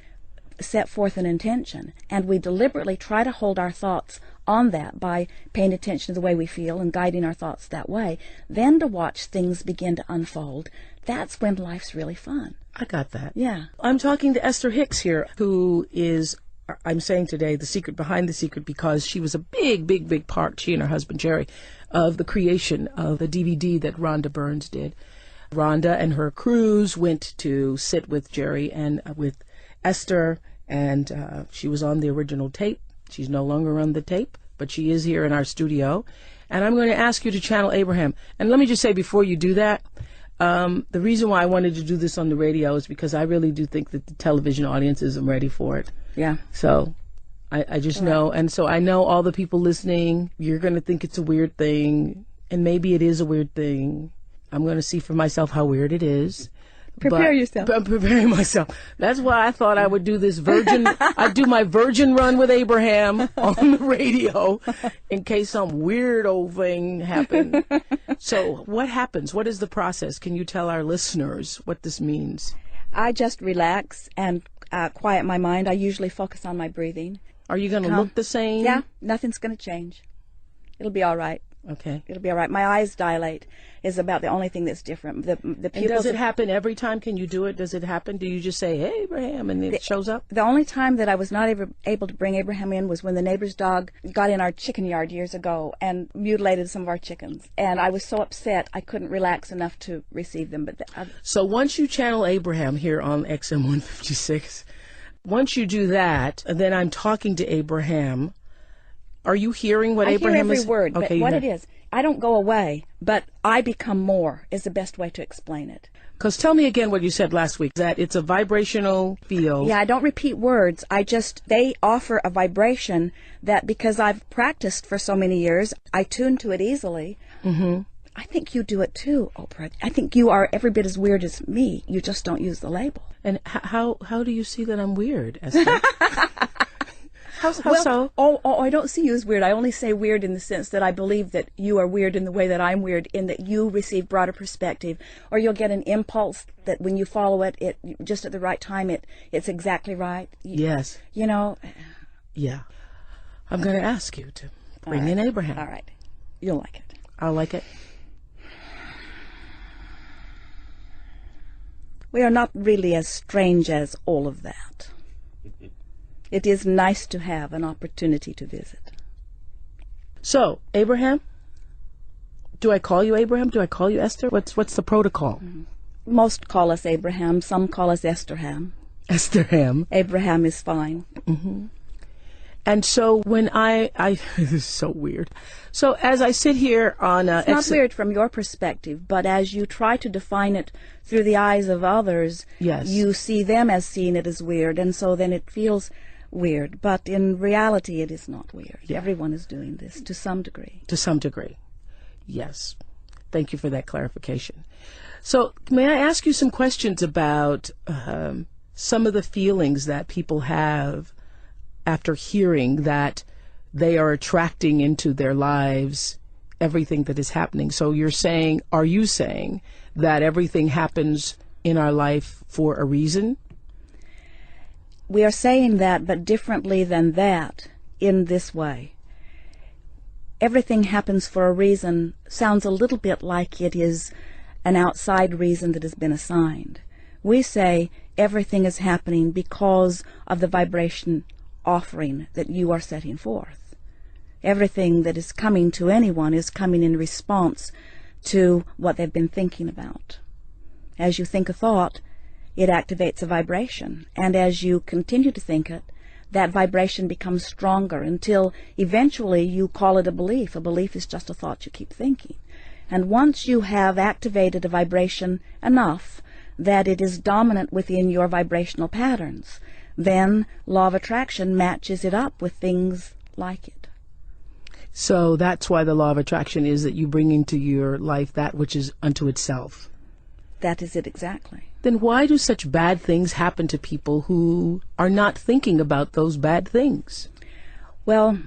set forth an intention and we deliberately try to hold our thoughts on that by paying attention to the way we feel and guiding our thoughts that way, then to watch things begin to unfold, that's when life's really fun. I got that. Yeah. I'm talking to Esther Hicks here, who is, I'm saying today, the secret behind the secret, because she was a big part, she and her husband Jerry, of the creation of the DVD that Rhonda Burns did. Rhonda and her crews went to sit with Jerry and with Esther, and she was on the original tape. She's no longer on the tape, but she is here in our studio. And I'm going to ask you to channel Abraham. And let me just say before you do that, the reason why I wanted to do this on the radio is because I really do think that the television audience isn't ready for it. Yeah. So I just know. And so I know all the people listening, you're going to think it's a weird thing. And maybe it is a weird thing. I'm going to see for myself how weird it is. Prepare yourself. I'm preparing myself. That's why I thought I would do this virgin. I'd do my virgin run with Abraham on the radio in case some weirdo thing happened. So what happens? What is the process? Can you tell our listeners what this means? I just relax and quiet my mind. I usually focus on my breathing. Are you going to look the same? Yeah, nothing's going to change. It'll be all right. Okay. It'll be all right. My eyes dilate is about the only thing that's different. The pupils. And does it happen every time? Can you do it? Does it happen? Do you just say, "Hey, Abraham," and it shows up? The only time that I was not able to bring Abraham in was when the neighbor's dog got in our chicken yard years ago and mutilated some of our chickens. And I was so upset I couldn't relax enough to receive them. But so once you channel Abraham here on XM 156, once you do that, then I'm talking to Abraham. Are you hearing what Abraham is? I hear every word, but okay, what it is, I don't go away, but I become more is the best way to explain it. Because tell me again what you said last week, that it's a vibrational field. Yeah, I don't repeat words. They offer a vibration that because I've practiced for so many years, I tune to it easily. Mm-hmm. I think you do it too, Oprah. I think you are every bit as weird as me. You just don't use the label. And how do you see that I'm weird, Esther? How so? I don't see you as weird. I only say weird in the sense that I believe that you are weird in the way that I'm weird, in that you receive broader perspective, or you'll get an impulse that when you follow it just at the right time, it's exactly right. Yes. You know. Yeah. I'm going to ask you to bring in Abraham. All right. You'll like it. I'll like it. We are not really as strange as all of that. It is nice to have an opportunity to visit. So, Abraham? Do I call you Abraham? Do I call you Esther? What's the protocol? Mm-hmm. Most call us Abraham. Some call us Estherham. Estherham. Abraham is fine. Mm-hmm. And so when I this is so weird. So as I sit here on it's not weird from your perspective, but as you try to define it through the eyes of others, yes, you see them as seeing it as weird, and so then it feels weird. But in reality, it is not weird. Yeah. Everyone is doing this to some degree. To some degree, yes. Thank you for that clarification. So may I ask you some questions about some of the feelings that people have after hearing that they are attracting into their lives everything that is happening? So are you saying that everything happens in our life for a reason? We are saying that, but differently than that, in this way. Everything happens for a reason sounds a little bit like it is an outside reason that has been assigned. We say everything is happening because of the vibration offering that you are setting forth. Everything that is coming to anyone is coming in response to what they've been thinking about. As you think a thought, it activates a vibration, and as you continue to think it, that vibration becomes stronger until eventually you call it a belief. A belief is just a thought you keep thinking. And once you have activated a vibration enough that it is dominant within your vibrational patterns, then law of attraction matches it up with things like it. So that's why the law of attraction is that you bring into your life that which is unto itself. That is it exactly. Then why do such bad things happen to people who are not thinking about those bad things? Well,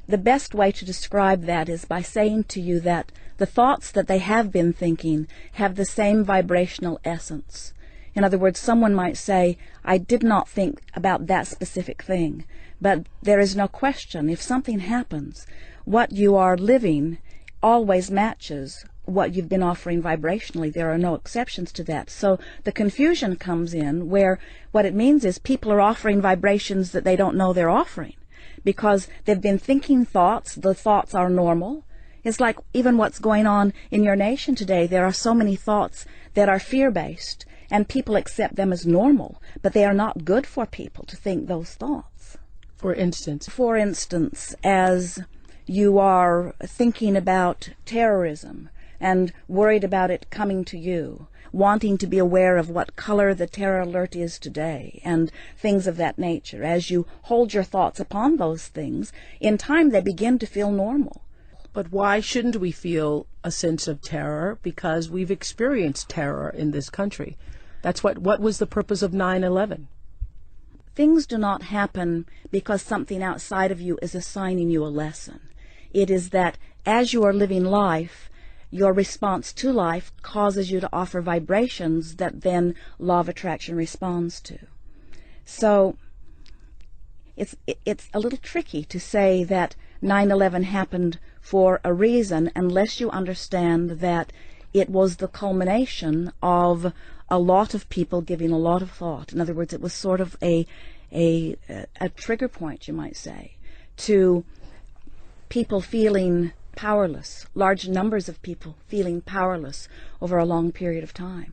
the best way to describe that is by saying to you that the thoughts that they have been thinking have the same vibrational essence. In other words, someone might say, I did not think about that specific thing. But there is no question, if something happens, what you are living always matches what you've been offering vibrationally. There are no exceptions to that. So the confusion comes in where what it means is people are offering vibrations that they don't know they're offering because they've been thinking thoughts. The thoughts are normal. It's like even what's going on in your nation today. There are so many thoughts that are fear-based, and people accept them as normal, but they are not good for people to think those thoughts. For instance? For instance, as you are thinking about terrorism and worried about it coming to you, wanting to be aware of what color the terror alert is today, and things of that nature, as you hold your thoughts upon those things, in time they begin to feel normal. But why shouldn't we feel a sense of terror? Because we've experienced terror in this country. That's what was the purpose of 9/11? Things do not happen because something outside of you is assigning you a lesson. It is that as you are living life, your response to life causes you to offer vibrations that then law of attraction responds to. So it's a little tricky to say that 9/11 happened for a reason unless you understand that it was the culmination of a lot of people giving a lot of thought. In other words, it was sort of a trigger point, you might say, to people feeling powerless, large numbers of people feeling powerless over a long period of time.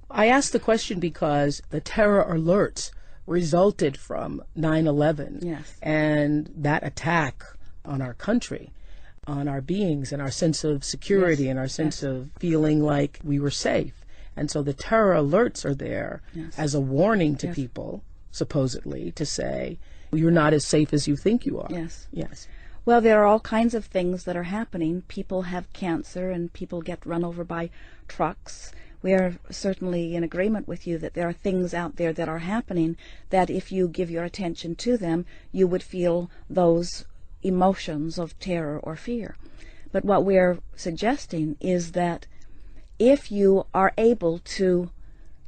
I asked the question because the terror alerts resulted from 9/11. Yes. And that attack on our country, on our beings and our sense of security, Yes. and our sense Yes. of feeling like we were safe. And so the terror alerts are there Yes. as a warning to Yes. people, supposedly, to say, you're not as safe as you think you are. Yes. Yes. Well, there are all kinds of things that are happening. People have cancer and people get run over by trucks. We are certainly in agreement with you that there are things out there that are happening that if you give your attention to them, you would feel those emotions of terror or fear. But what we're suggesting is that if you are able to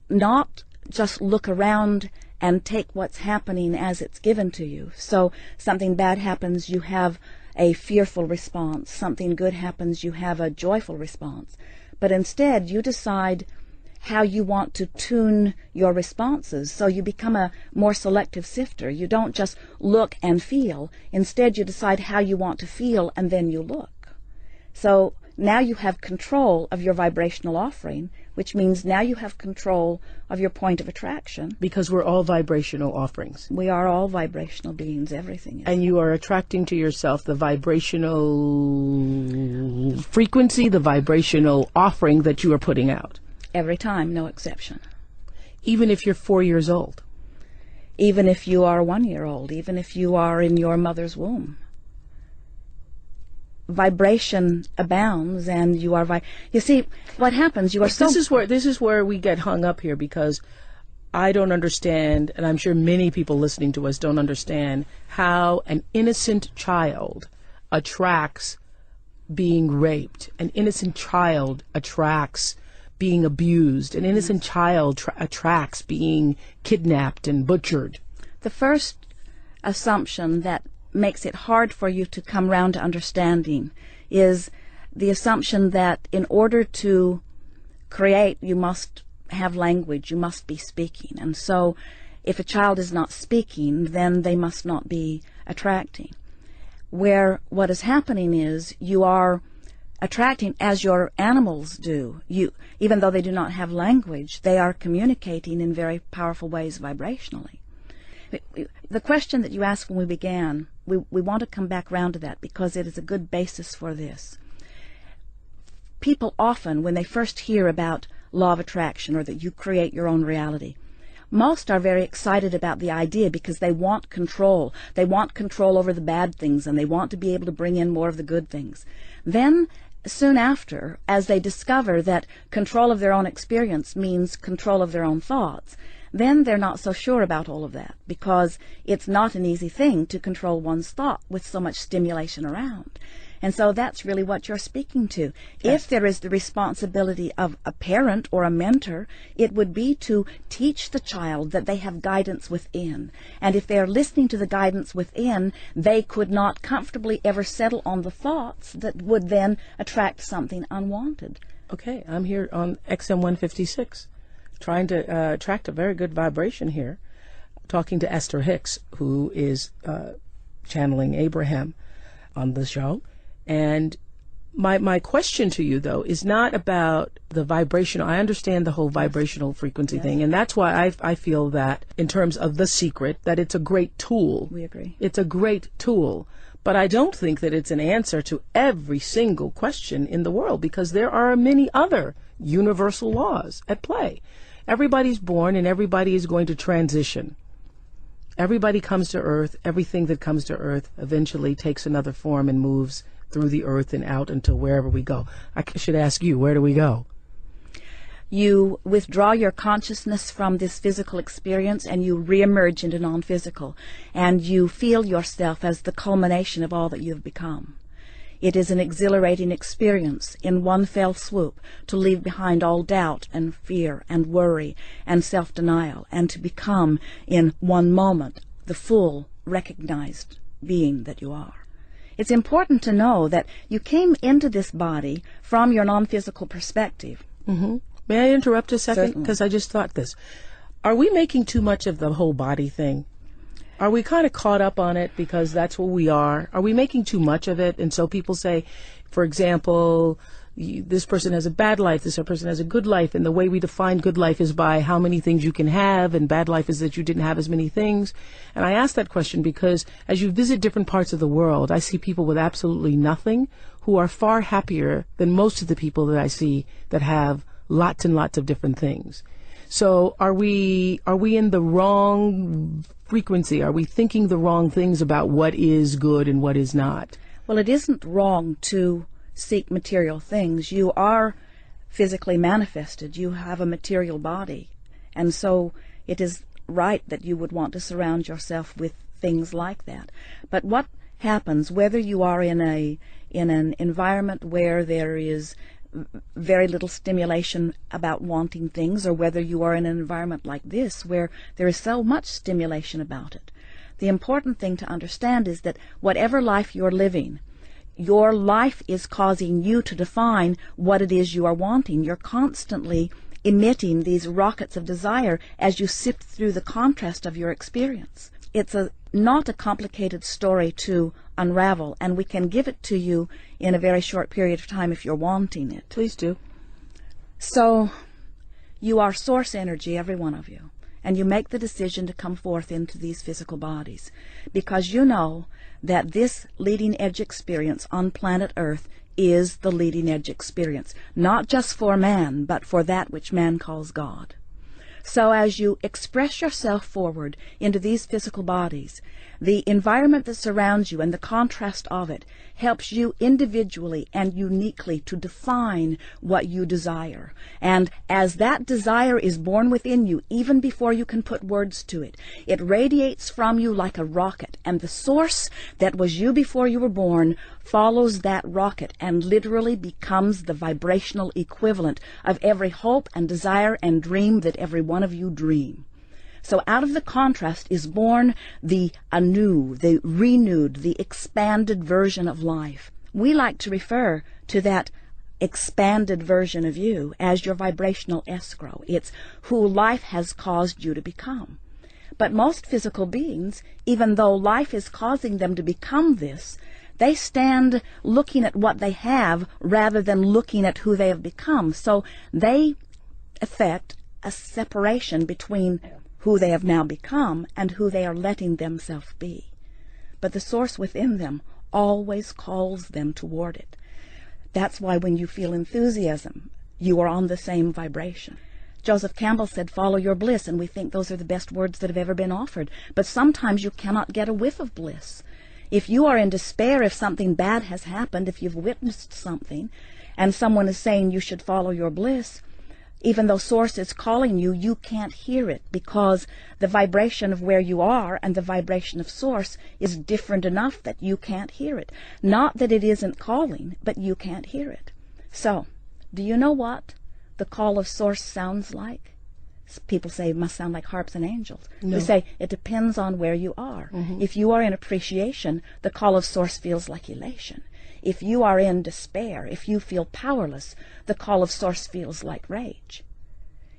not just look around and take what's happening as it's given to you. So something bad happens, you have a fearful response. Something good happens, you have a joyful response. But instead, you decide how you want to tune your responses, so you become a more selective sifter. You don't just look and feel. Instead, you decide how you want to feel, and then you look. So now you have control of your vibrational offering, which means now you have control of your point of attraction. Because we're all vibrational offerings. We are all vibrational beings, everything is. And you are attracting to yourself the vibrational frequency, the vibrational offering that you are putting out. Every time, no exception. Even if you're 4 years old. Even if you are 1 year old, even if you are in your mother's womb. Vibration abounds, and you are you see what happens, you are so This is where we get hung up here, because I don't understand, and I'm sure many people listening to us don't understand, how an innocent child attracts being raped. An innocent child attracts being abused. An innocent child attracts being kidnapped and butchered. The first assumption that makes it hard for you to come round to understanding is the assumption that in order to create, you must have language, you must be speaking. And so if a child is not speaking, then they must not be attracting. Where what is happening is you are attracting as your animals do. Even though they do not have language, they are communicating in very powerful ways vibrationally. The question that you asked when we began, we want to come back round to that because it is a good basis for this. People often, when they first hear about law of attraction or that you create your own reality, most are very excited about the idea because they want control. They want control over the bad things, and they want to be able to bring in more of the good things. Then, soon after, as they discover that control of their own experience means control of their own thoughts, then they're not so sure about all of that, because it's not an easy thing to control one's thought with so much stimulation around. And so that's really what you're speaking to. Yes. If there is the responsibility of a parent or a mentor, it would be to teach the child that they have guidance within. And if they are listening to the guidance within, they could not comfortably ever settle on the thoughts that would then attract something unwanted. Okay, I'm here on XM 156, trying to attract a very good vibration here, talking to Esther Hicks, who is channeling Abraham on the show. And my question to you, though, is not about the vibrational. I understand the whole vibrational frequency thing, and that's why I feel that, in terms of The Secret, that it's a great tool. We agree. It's a great tool. But I don't think that it's an answer to every single question in the world, because there are many other universal laws at play. Everybody's born and everybody is going to transition. Everybody comes to Earth. Everything that comes to Earth eventually takes another form and moves through the earth and out until wherever we go. I should ask you, where do we go? You withdraw your consciousness from this physical experience and you reemerge into non-physical, and you feel yourself as the culmination of all that you've become. It is an exhilarating experience in one fell swoop to leave behind all doubt and fear and worry and self-denial, and to become in one moment the full recognized being that you are. It's important to know that you came into this body from your non-physical perspective. Mm-hmm. May I interrupt a second? Certainly. Because I just thought this. Are we making too much of the whole body thing? Are we kind of caught up on it because that's what we are? Are we making too much of it? And so people say, for example, this person has a bad life, this person has a good life, and the way we define good life is by how many things you can have, and bad life is that you didn't have as many things. And I ask that question because as you visit different parts of the world, I see people with absolutely nothing who are far happier than most of the people that I see that have lots and lots of different things. So are we in the wrong frequency? Are we thinking the wrong things about what is good and what is not? Well, it isn't wrong to seek material things. You are physically manifested. You have a material body. And so it is right that you would want to surround yourself with things like that. But what happens, whether you are in an environment where there is very little stimulation about wanting things, or whether you are in an environment like this where there is so much stimulation about it, the important thing to understand is that whatever life you're living, your life is causing you to define what it is you are wanting. You're constantly emitting these rockets of desire as you sift through the contrast of your experience. It's not a complicated story to unravel, and we can give it to you in a very short period of time if you're wanting it. Please do. So, you are source energy, every one of you, and you make the decision to come forth into these physical bodies because you know that this leading edge experience on planet Earth is the leading edge experience, not just for man, but for that which man calls God. So as you express yourself forward into these physical bodies, the environment that surrounds you and the contrast of it helps you individually and uniquely to define what you desire. And as that desire is born within you, even before you can put words to it, it radiates from you like a rocket, and the source that was you before you were born follows that rocket and literally becomes the vibrational equivalent of every hope and desire and dream that every one of you dream. So out of the contrast is born the anew, the renewed, the expanded version of life. We like to refer to that expanded version of you as your vibrational escrow. It's who life has caused you to become. But most physical beings, even though life is causing them to become this, they stand looking at what they have rather than looking at who they have become. So they effect a separation between who they have now become and who they are letting themselves be. But the source within them always calls them toward it. That's why when you feel enthusiasm, you are on the same vibration. Joseph Campbell said, follow your bliss, and we think those are the best words that have ever been offered. But sometimes you cannot get a whiff of bliss. If you are in despair, if something bad has happened, if you've witnessed something, and someone is saying you should follow your bliss, even though Source is calling you, you can't hear it because the vibration of where you are and the vibration of Source is different enough that you can't hear it. Not that it isn't calling, but you can't hear it. So, do you know what the call of Source sounds like? People say it must sound like harps and angels. No. We say it depends on where you are. Mm-hmm. If you are in appreciation, the call of Source feels like elation. If you are in despair, if you feel powerless, the call of Source feels like rage.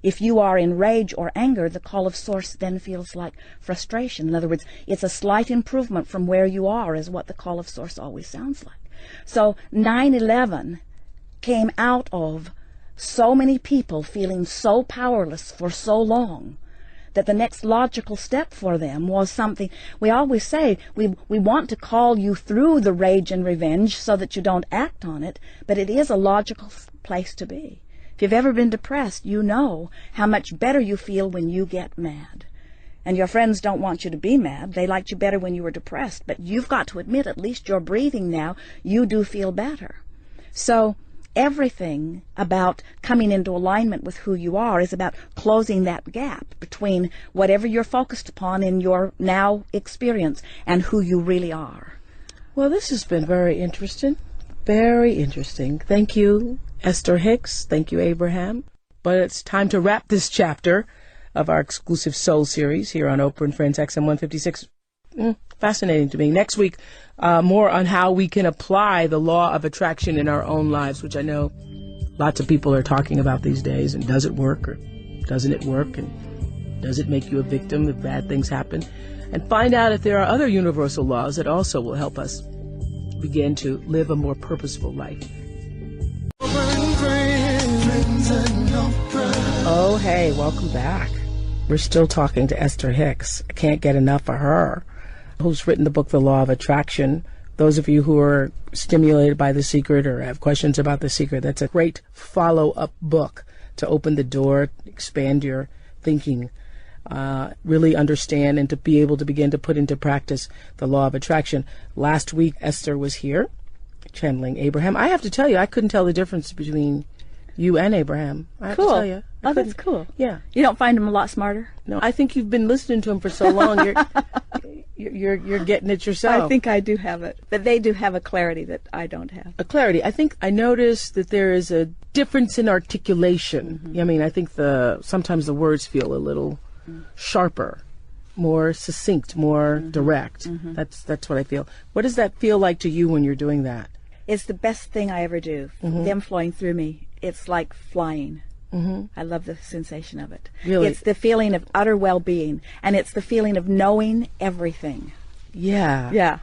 If you are in rage or anger, the call of Source then feels like frustration. In other words, it's a slight improvement from where you are is what the call of Source always sounds like. So 9/11 came out of so many people feeling so powerless for so long that the next logical step for them was something. We always say we want to call you through the rage and revenge so that you don't act on it, but it is a logical place to be. If you've ever been depressed, you know how much better you feel when you get mad. And your friends don't want you to be mad. They liked you better when you were depressed. But you've got to admit, at least you're breathing now, you do feel better. So everything about coming into alignment with who you are is about closing that gap between whatever you're focused upon in your now experience and who you really are. Well, this has been very interesting. Very interesting. Thank you, Esther Hicks. Thank you, Abraham. But it's time to wrap this chapter of our exclusive Soul series here on Oprah and Friends XM 156. Fascinating to me. Next week, more on how we can apply the law of attraction in our own lives, which I know lots of people are talking about these days. And does it work, or doesn't it work? And does it make you a victim if bad things happen? And find out if there are other universal laws that also will help us begin to live a more purposeful life. Oh, hey, welcome back. We're still talking to Esther Hicks. I can't get enough of her, who's written the book, The Law of Attraction. Those of you who are stimulated by The Secret or have questions about The Secret, that's a great follow-up book to open the door, expand your thinking, really understand and to be able to begin to put into practice the law of attraction. Last week, Esther was here, channeling Abraham. I have to tell you, I couldn't tell the difference between you and Abraham. I have to tell you. Oh, that's cool. Yeah. You don't find him a lot smarter? No, I think you've been listening to him for so long. You're getting it yourself. I think I do have it, but they do have a clarity that I don't have. A clarity. I think I noticed that there is a difference in articulation. Mm-hmm. I mean, I think sometimes the words feel a little sharper, more succinct, more direct. Mm-hmm. That's what I feel. What does that feel like to you when you're doing that? It's the best thing I ever do. Mm-hmm. Them flowing through me. It's like flying. Mm-hmm. I love the sensation of it. Really? It's the feeling of utter well-being, and it's the feeling of knowing everything. Yeah. Yeah.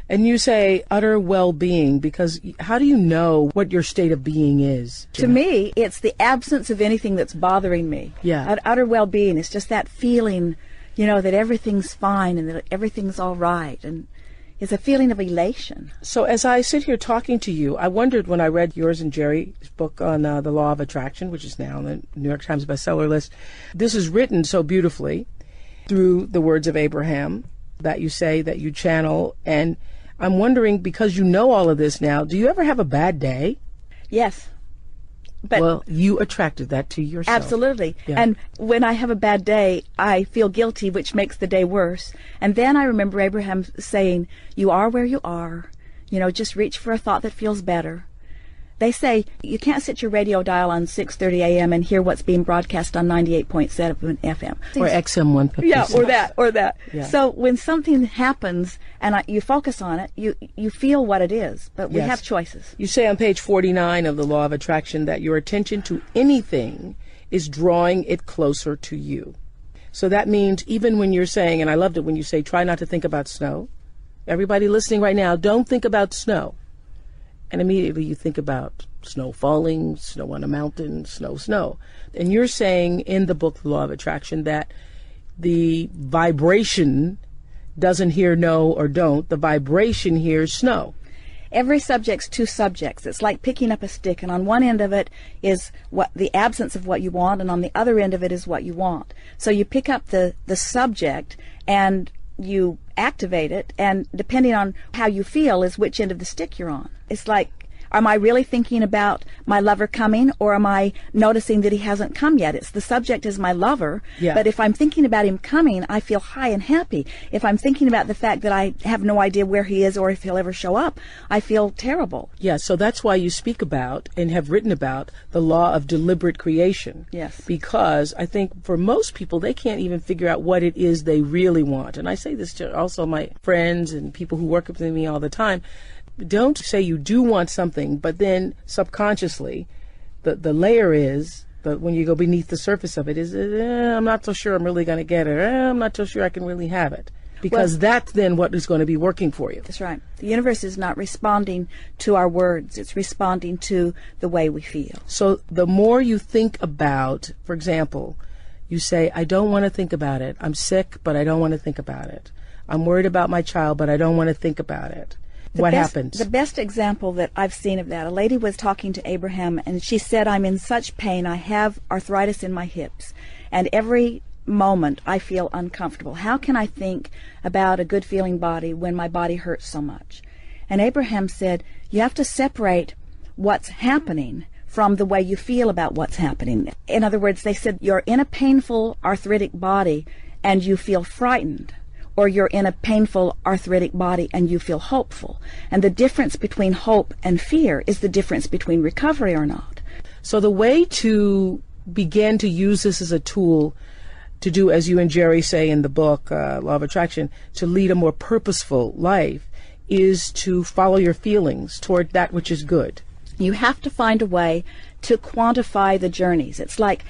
And you say utter well-being because how do you know what your state of being is? To me, it's the absence of anything that's bothering me. Yeah. Utter well-being is just that feeling, that everything's fine and that everything's all right. And it's a feeling of elation. So as I sit here talking to you, I wondered when I read yours and Jerry's book on the law of attraction, which is now on the New York Times bestseller list. This is written so beautifully through the words of Abraham that you say, that you channel. And I'm wondering, because you know all of this now, do you ever have a bad day? Yes. But well, you attracted that to yourself. Absolutely. Yeah. And when I have a bad day, I feel guilty, which makes the day worse. And then I remember Abraham saying, you are where you are. Just reach for a thought that feels better. They say you can't set your radio dial on 6:30 a.m. and hear what's being broadcast on 98.7 FM. Or XM 156. Yeah, or that. Yeah. So when something happens and you focus on it, you feel what it is. But we have choices. You say on page 49 of the Law of Attraction that your attention to anything is drawing it closer to you. So that means even when you're saying, and I loved it when you say, try not to think about snow. Everybody listening right now, don't think about snow. And immediately you think about snow falling, snow on a mountain, snow. And you're saying in the book, The Law of Attraction, that the vibration doesn't hear no or don't. The vibration hears snow. every subject's two subjects. It's like picking up a stick, and on one end of it is what the absence of what you want, and on the other end of it is what you want. So you pick up the subject and you activate it, and depending on how you feel is which end of the stick you're on. It's like, am I really thinking about my lover coming, or am I noticing that he hasn't come yet? It's the subject is my lover, but if I'm thinking about him coming, I feel high and happy. If I'm thinking about the fact that I have no idea where he is or if he'll ever show up, I feel terrible. Yeah, so that's why you speak about and have written about the law of deliberate creation. Yes. Because I think for most people, they can't even figure out what it is they really want. And I say this to also my friends and people who work with me all the time. Don't say you do want something, but then subconsciously, the layer is, when you go beneath the surface of it, is, I'm not so sure I'm really going to get it. I'm not so sure I can really have it. Because that's then what is going to be working for you. That's right. The universe is not responding to our words. It's responding to the way we feel. So the more you think about, for example, you say, I don't want to think about it. I'm sick, but I don't want to think about it. I'm worried about my child, but I don't want to think about it. What happens? The best example that I've seen of that, a lady was talking to Abraham, and she said, I'm in such pain. I have arthritis in my hips, and every moment I feel uncomfortable. How can I think about a good feeling body when my body hurts so much? And Abraham said, you have to separate what's happening from the way you feel about what's happening. In other words, they said, you're in a painful arthritic body and you feel frightened, or you're in a painful arthritic body and you feel hopeful. And the difference between hope and fear is the difference between recovery or not. So the way to begin to use this as a tool to do, as you and Jerry say in the book, Law of Attraction, to lead a more purposeful life is to follow your feelings toward that which is good. You have to find a way to quantify the journeys. It's like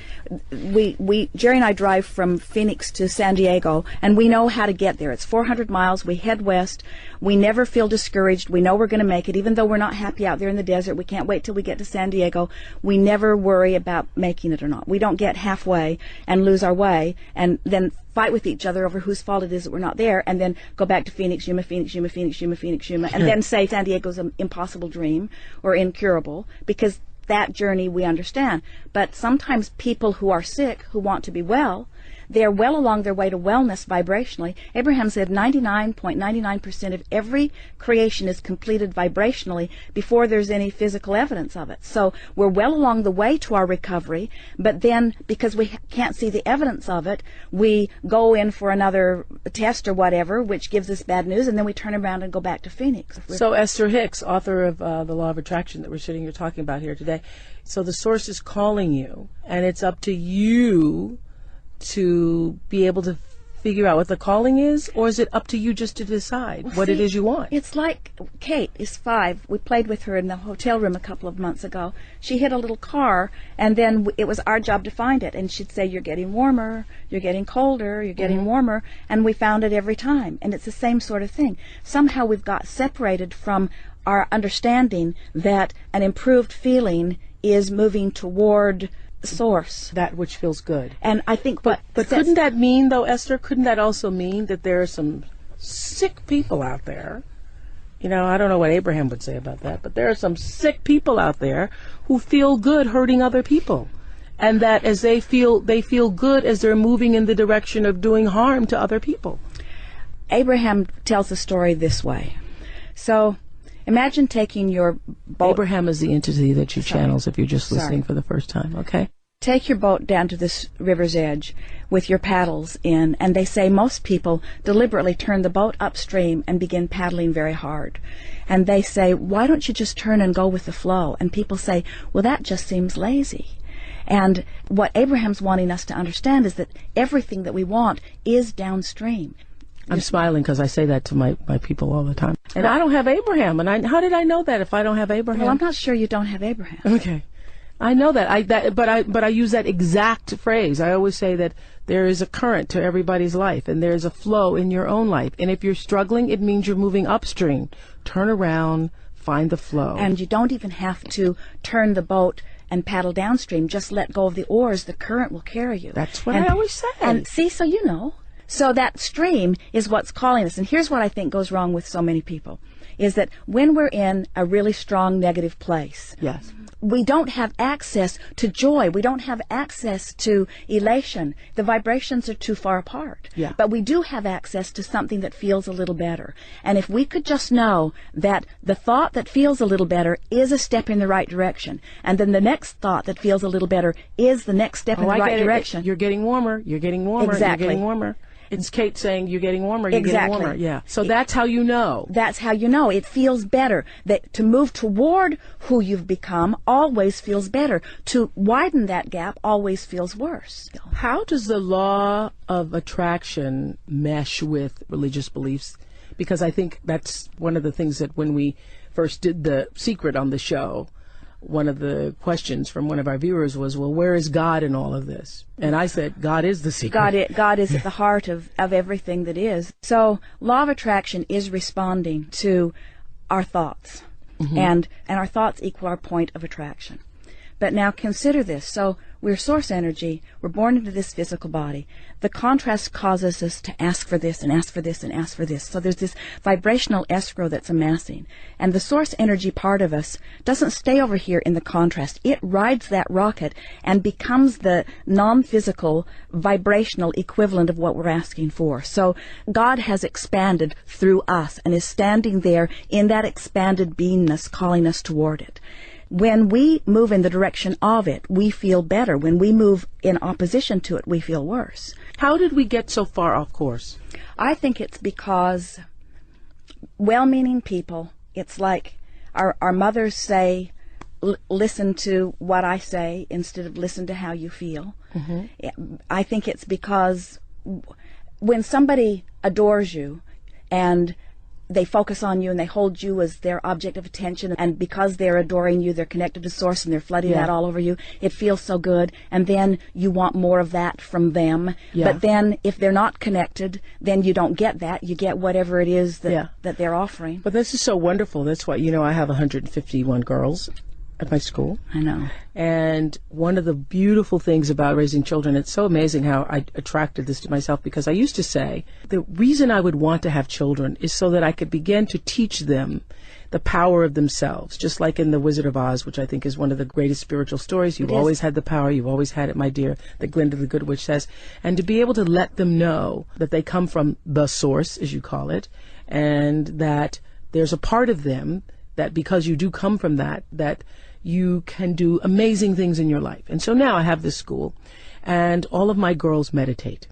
Jerry and I drive from Phoenix to San Diego, and we know how to get there. It's 400 miles. We head west. We never feel discouraged. We know we're going to make it. Even though we're not happy out there in the desert, we can't wait till we get to San Diego. We never worry about making it or not. We don't get halfway and lose our way and then fight with each other over whose fault it is that we're not there, and then go back to Phoenix, Yuma, Phoenix, Yuma, Phoenix, Yuma, Phoenix, Yuma, and then say San Diego's an impossible dream or incurable, because that journey we understand. But sometimes people who are sick, who want to be well, they're well along their way to wellness vibrationally. Abraham said 99.99% of every creation is completed vibrationally before there's any physical evidence of it. So we're well along the way to our recovery, but then because we can't see the evidence of it, we go in for another test or whatever, which gives us bad news, and then we turn around and go back to Phoenix. So Esther Hicks, author of The Law of Attraction that we're sitting here talking about here today, so the source is calling you, and it's up to you to be able to figure out what the calling is, or is it up to you just to decide what it is you want? It's like Kate is 5. We played with her in the hotel room a couple of months ago. She hit a little car, and then it was our job to find it. And she'd say, you're getting warmer, you're getting colder, you're getting warmer, and we found it every time. And it's the same sort of thing. Somehow we've got separated from our understanding that an improved feeling is moving toward source, that which feels good. And I think but couldn't that mean, though, Esther, couldn't that also mean that there are some sick people out there? You know, I don't know what Abraham would say about that, but there are some sick people out there who feel good hurting other people, and that as they feel good as they're moving in the direction of doing harm to other people. Abraham tells the story this way. So imagine taking your boat. Abraham is the entity that you channels if you're just listening for the first time, okay? Take your boat down to this river's edge with your paddles in, and they say most people deliberately turn the boat upstream and begin paddling very hard. And they say, why don't you just turn and go with the flow? And people say, well, that just seems lazy. And what Abraham's wanting us to understand is that everything that we want is downstream. I'm smiling because I say that to my people all the time. And I don't have Abraham. And how did I know that if I don't have Abraham? Well, I'm not sure you don't have Abraham. Okay. I know that. But I use that exact phrase. I always say that there is a current to everybody's life, and there's a flow in your own life. And if you're struggling, it means you're moving upstream. Turn around, find the flow. And you don't even have to turn the boat and paddle downstream. Just let go of the oars. The current will carry you. That's what I always say. And see, so you know. So that stream is what's calling us. And here's what I think goes wrong with so many people. is that when we're in a really strong negative place, Yes. we don't have access to joy. We don't have access to elation. The vibrations are too far apart. Yeah. But we do have access to something that feels a little better. And if we could just know that the thought that feels a little better is a step in the right direction, and then the next thought that feels a little better is the next step in the right direction. You're getting warmer. You're getting warmer. Exactly. You're getting warmer. It's Kate saying you're getting warmer. You're Exactly. getting warmer. Yeah. So that's how you know. That's how you know. It feels better. That to move toward who you've become always feels better. To widen that gap always feels worse. How does the law of attraction mesh with religious beliefs? Because I think that's one of the things that when we first did The Secret on the show, one of the questions from one of our viewers was, well, where is God in all of this? And I said, God is the secret. God is at the heart of everything that is. So law of attraction is responding to our thoughts. And our thoughts equal our point of attraction. But now consider this. So we're source energy. We're born into this physical body. The contrast causes us to ask for this and ask for this and ask for this. So there's this vibrational escrow that's amassing. And the source energy part of us doesn't stay over here in the contrast. It rides that rocket and becomes the non-physical vibrational equivalent of what we're asking for. So God has expanded through us and is standing there in that expanded beingness calling us toward it. When we move in the direction of it, we feel better. When we move in opposition to it, we feel worse. How did we get so far off course? I think it's because well-meaning people, it's like our mothers say, listen to what I say instead of listen to how you feel. I think it's because when somebody adores you and they focus on you and they hold you as their object of attention, and because they're adoring you, they're connected to source and they're flooding that all over you. It feels so good, and then you want more of that from them. But then if they're not connected, then you don't get that. You get whatever it is that they're offering. But this is so wonderful. That's why, I have 151 girls at my school. I know. And one of the beautiful things about raising children, it's so amazing how I attracted this to myself, because I used to say the reason I would want to have children is so that I could begin to teach them the power of themselves, just like in The Wizard of Oz, which I think is one of the greatest spiritual stories. You've always had the power. You've always had it, my dear, that Glinda the Good Witch says. And to be able to let them know that they come from the source, as you call it, and that there's a part of them that because you do come from that you can do amazing things in your life. And so now I have this school, and all of my girls meditate.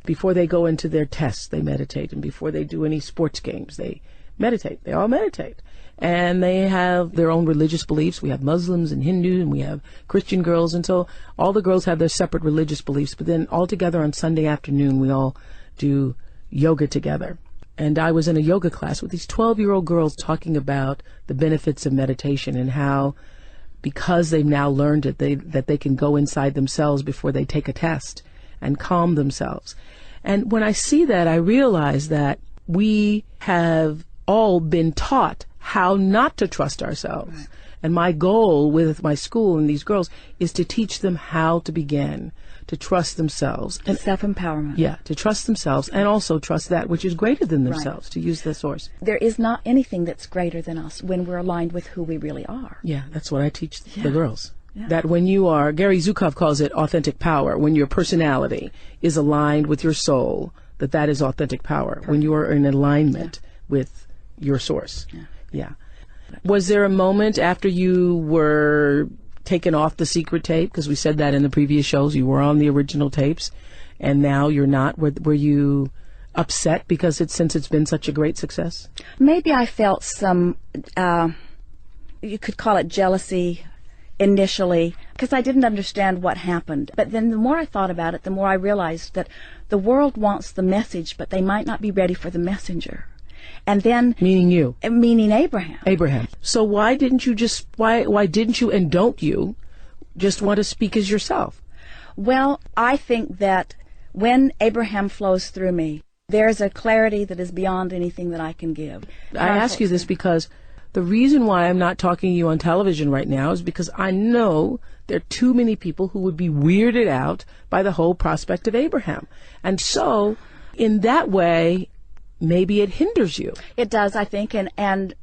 Before they go into their tests, they meditate. And before they do any sports games, they meditate. They all meditate. And they have their own religious beliefs. We have Muslims and Hindu, and we have Christian girls. And so all the girls have their separate religious beliefs. But then all together on Sunday afternoon, we all do yoga together. And I was in a yoga class with these 12-year-old girls talking about the benefits of meditation and how, because they've now learned it, that they can go inside themselves before they take a test and calm themselves. And when I see that, I realize that we have all been taught how not to trust ourselves. Right. And my goal with my school and these girls is to teach them how to begin to trust themselves. And self-empowerment. Yeah, to trust themselves and also trust that which is greater than themselves, to use the source. There is not anything that's greater than us when we're aligned with who we really are. Yeah, that's what I teach the girls. Yeah. That when you are, Gary Zukov calls it authentic power, when your personality is aligned with your soul, that is authentic power. Perfect. When you are in alignment with your source. Yeah. Was there a moment after you were taken off the secret tape, because we said that in the previous shows, you were on the original tapes, and now you're not? Were you upset because since it's been such a great success? Maybe I felt some, you could call it jealousy initially, because I didn't understand what happened. But then the more I thought about it, the more I realized that the world wants the message, but they might not be ready for the messenger. And then... Meaning you? Meaning Abraham. Abraham. So why didn't you why didn't you and don't you just want to speak as yourself? Well, I think that when Abraham flows through me, there's a clarity that is beyond anything that I can give. I ask you this because the reason why I'm not talking to you on television right now is because I know there are too many people who would be weirded out by the whole prospect of Abraham. And so, in that way, maybe it hinders you. It does, I think, and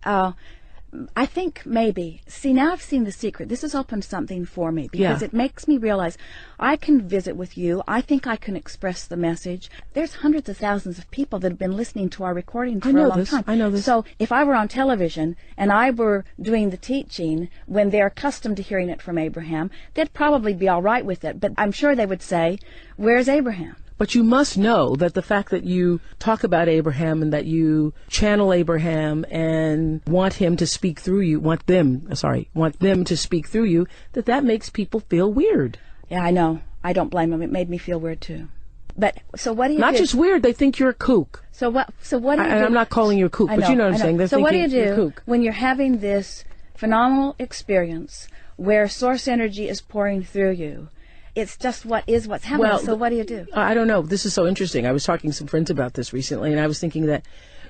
I think maybe. See, now I've seen The Secret. This has opened something for me because it makes me realize I can visit with you. I think I can express the message. There's hundreds of thousands of people that have been listening to our recordings for a long time. I know this. So if I were on television and I were doing the teaching when they're accustomed to hearing it from Abraham, they'd probably be all right with it. But I'm sure they would say, "Where's Abraham?" But you must know that the fact that you talk about Abraham and that you channel Abraham and want him to speak through you, want them to speak through you, that makes people feel weird. Yeah, I know. I don't blame them. It made me feel weird too. But so what do you do? Not just weird, they think you're a kook. So what do you do? And I'm not calling you a kook, but you know what I'm saying. They're so what do you you're a do kook. when you're having this phenomenal experience where source energy is pouring through you? It's just what's happening. Well, so what do you do? I don't know. This is so interesting. I was talking to some friends about this recently, and I was thinking that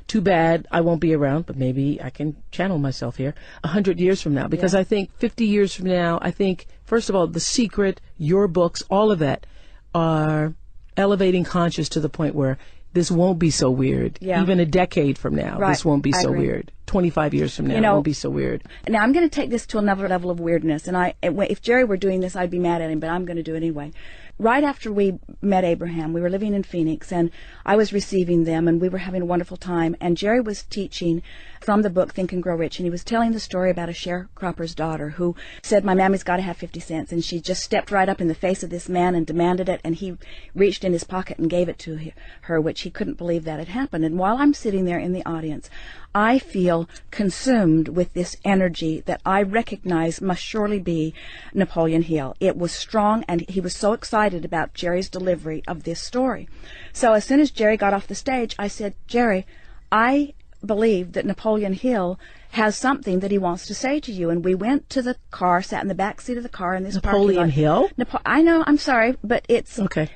too bad I won't be around, but maybe I can channel myself here 100 years from now. Because I think 50 years from now, I think, first of all, The Secret, your books, all of that are elevating conscious to the point where this won't be so weird. Yeah. Even a decade from now, Right. this won't be I so agree. weird. 25 years from now, You know, it won't be so weird. Now, I'm going to take this to another level of weirdness, and if Jerry were doing this, I'd be mad at him, but I'm going to do it anyway. Right after we met Abraham, we were living in Phoenix, and I was receiving them, and we were having a wonderful time, and Jerry was teaching from the book Think and Grow Rich, and he was telling the story about a sharecropper's daughter who said, "My mammy's got to have 50 cents," and she just stepped right up in the face of this man and demanded it, and he reached in his pocket and gave it to her, which he couldn't believe that had happened. And while I'm sitting there in the audience, I feel consumed with this energy that I recognize must surely be Napoleon Hill. It was strong, and he was so excited about Jerry's delivery of this story. So as soon as Jerry got off the stage, I said, "Jerry, I believe that Napoleon Hill has something that he wants to say to you." And we went to the car, sat in the back seat of the car in this Napoleon Hill? I know, I'm sorry, but it's, Okay.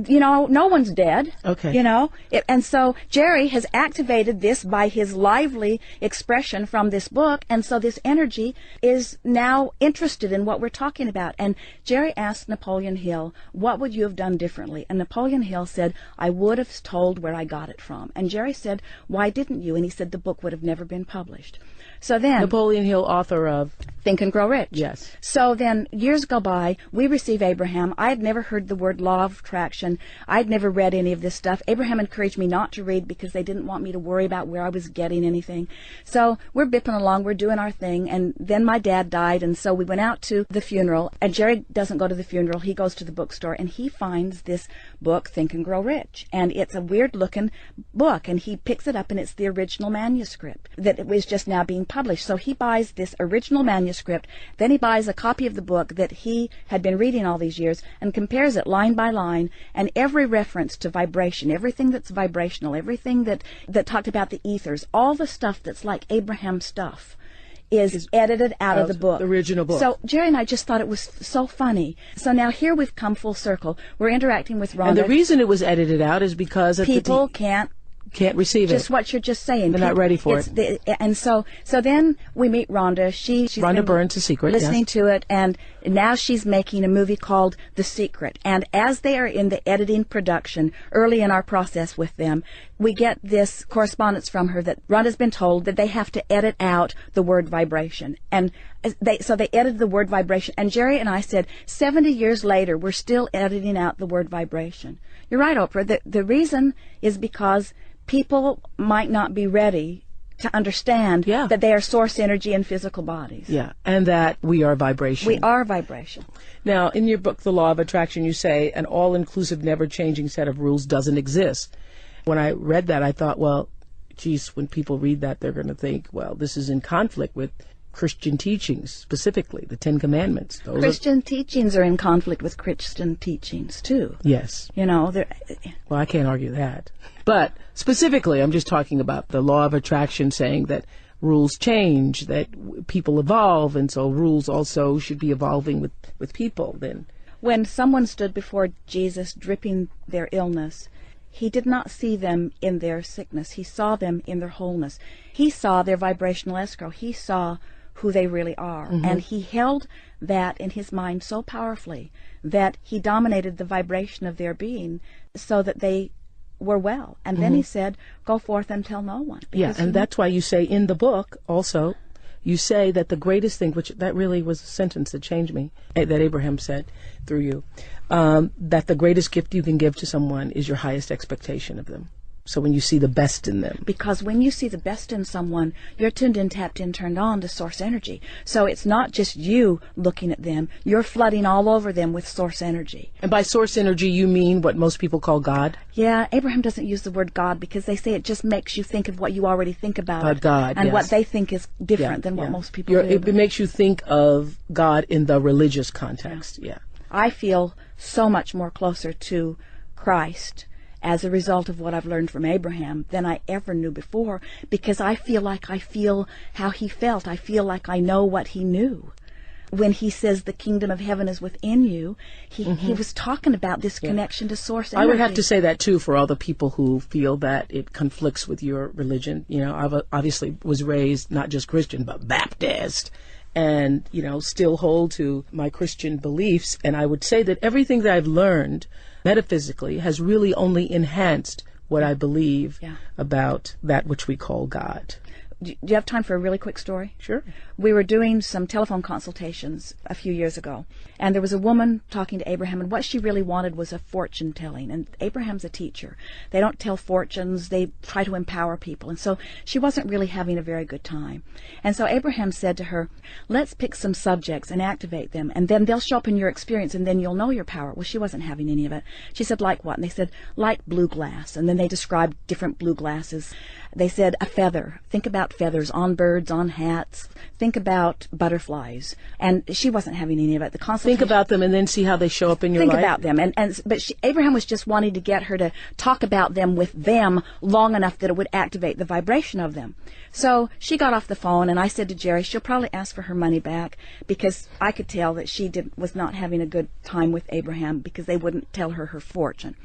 You know, no one's dead. Okay. You know, and so Jerry has activated this by his lively expression from this book, and so this energy is now interested in what we're talking about. And Jerry asked Napoleon Hill, "What would you have done differently?" And Napoleon Hill said, "I would have told where I got it from." And Jerry said, "Why didn't you?" And he said, "The book would have never been published." So then, Napoleon Hill, author of... Think and Grow Rich. Yes. So then years go by, we receive Abraham. I had never heard the word law of attraction. I'd never read any of this stuff. Abraham encouraged me not to read because they didn't want me to worry about where I was getting anything. So we're bipping along, we're doing our thing, and then my dad died, and so we went out to the funeral, and Jerry doesn't go to the funeral, he goes to the bookstore, and he finds this book, Think and Grow Rich, and it's a weird looking book, and he picks it up, and it's the original manuscript that was just now being published. So he buys this original manuscript, then he buys a copy of the book that he had been reading all these years and compares it line by line, and every reference to vibration, everything that's vibrational, everything that talked about the ethers, all the stuff that's like Abraham stuff is edited out of the book. The original book. So Jerry and I just thought it was so funny. So now here we've come full circle. We're interacting with Rhonda. And the reason it was edited out is because people can't receive just what you're just saying. They're not ready for it. And so then we meet Rhonda. She's Rhonda Burns, The Secret. Listening to it, and now she's making a movie called The Secret. And as they are in the editing production, early in our process with them, we get this correspondence from her that Rhonda's been told that they have to edit out the word vibration. And so they edited the word vibration. And Jerry and I said, 70 years later, we're still editing out the word vibration. You're right, Oprah. The reason is because people might not be ready to understand that they are source energy in physical bodies. Yeah, and that we are vibration. We are vibration. Now, in your book, The Law of Attraction, you say an all-inclusive, never-changing set of rules doesn't exist. When I read that, I thought, well, geez, when people read that, they're going to think, well, this is in conflict with Christian teachings, specifically the Ten Commandments. Christian teachings are in conflict with Christian teachings, too. Yes. You know, well, I can't argue that. But specifically, I'm just talking about the law of attraction saying that rules change, that people evolve, and so rules also should be evolving with people then. When someone stood before Jesus dripping their illness, he did not see them in their sickness. He saw them in their wholeness. He saw their vibrational escrow. He saw who they really are. Mm-hmm. And he held that in his mind so powerfully that he dominated the vibration of their being so that they were well. And then he said, go forth and tell no one. Yeah, and that's why you say in the book also, you say that the greatest thing, which that really was a sentence that changed me, that Abraham said through you, that the greatest gift you can give to someone is your highest expectation of them. So when you see the best in them. Because when you see the best in someone, you're tuned in, tapped in, turned on to source energy. So it's not just you looking at them, you're flooding all over them with source energy. And by source energy, you mean what most people call God? Yeah, Abraham doesn't use the word God because they say it just makes you think of what you already think about God, and yes. what they think is different than what most people do. It makes you think of God in the religious context, yeah. I feel so much more closer to Christ as a result of what I've learned from Abraham than I ever knew before, because I feel how he felt. I feel like I know what he knew. When he says the kingdom of heaven is within you, he was talking about this connection to source energy. I would have to say that too for all the people who feel that it conflicts with your religion. You know, I obviously was raised not just Christian, but Baptist. And, you know, still hold to my Christian beliefs. And I would say that everything that I've learned metaphysically has really only enhanced what I believe about that which we call God. Do you have time for a really quick story? Sure. We were doing some telephone consultations a few years ago, and there was a woman talking to Abraham, and what she really wanted was a fortune telling. And Abraham's a teacher. They don't tell fortunes. They try to empower people. And so she wasn't really having a very good time. And so Abraham said to her, let's pick some subjects and activate them, and then they'll show up in your experience, and then you'll know your power. Well, she wasn't having any of it. She said, like what? And they said, like blue glass. And then they described different blue glasses. They said, a feather. Think about feathers on birds, on hats. Think about butterflies. And she wasn't having any of it. The consultation. Think about them and then see how they show up in your life. Think about them. But Abraham was just wanting to get her to talk about them with them long enough that it would activate the vibration of them. So she got off the phone, and I said to Jerry, she'll probably ask for her money back, because I could tell that she was not having a good time with Abraham because they wouldn't tell her fortune.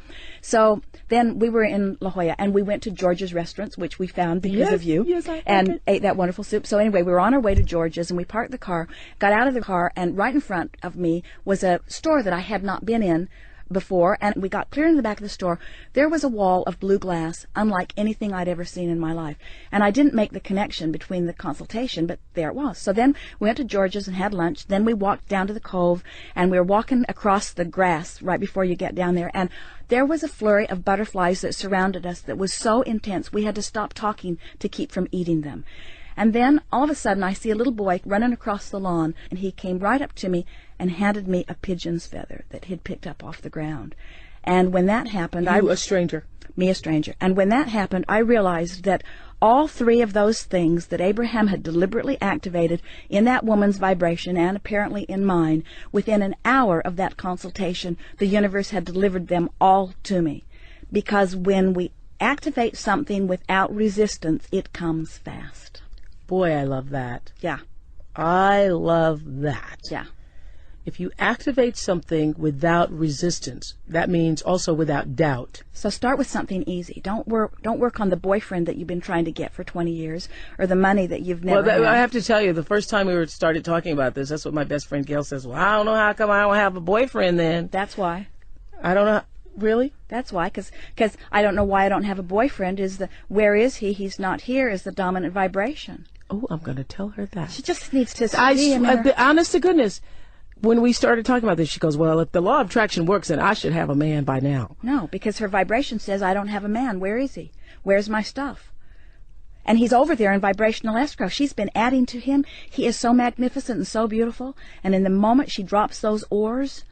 So then we were in La Jolla, and we went to George's Restaurants, which we found because of you, and ate that wonderful soup. So anyway, we were on our way to George's, and we parked the car, got out of the car, and right in front of me was a store that I had not been in before, and we got clear in the back of the store. There was a wall of blue glass unlike anything I'd ever seen in my life, and I didn't make the connection between the consultation, but there it was. So then we went to George's and had lunch. Then we walked down to the cove, and we were walking across the grass right before you get down there, and there was a flurry of butterflies that surrounded us that was so intense we had to stop talking to keep from eating them. And then, all of a sudden, I see a little boy running across the lawn, and he came right up to me and handed me a pigeon's feather that he'd picked up off the ground. And when that happened... You, a stranger. Me, a stranger. And when that happened, I realized that all three of those things that Abraham had deliberately activated in that woman's vibration, and apparently in mine, within an hour of that consultation, the universe had delivered them all to me. Because when we activate something without resistance, it comes fast. Boy, I love that. Yeah. I love that. Yeah. If you activate something without resistance, that means also without doubt. So start with something easy. Don't work on the boyfriend that you've been trying to get for 20 years, or the money that you've never had. I have to tell you, the first time we started talking about this, that's what my best friend Gail says. Well, I don't know how come I don't have a boyfriend then. That's why. I don't know. Really? That's why, because I don't know why I don't have a boyfriend. Where is he? He's not here is the dominant vibration. Oh, I'm going to tell her that. She just needs to see honest to goodness, when we started talking about this, she goes, well, if the law of attraction works, then I should have a man by now. No, because her vibration says, I don't have a man. Where is he? Where's my stuff? And he's over there in vibrational escrow. She's been adding to him. He is so magnificent and so beautiful. And in the moment she drops those oars,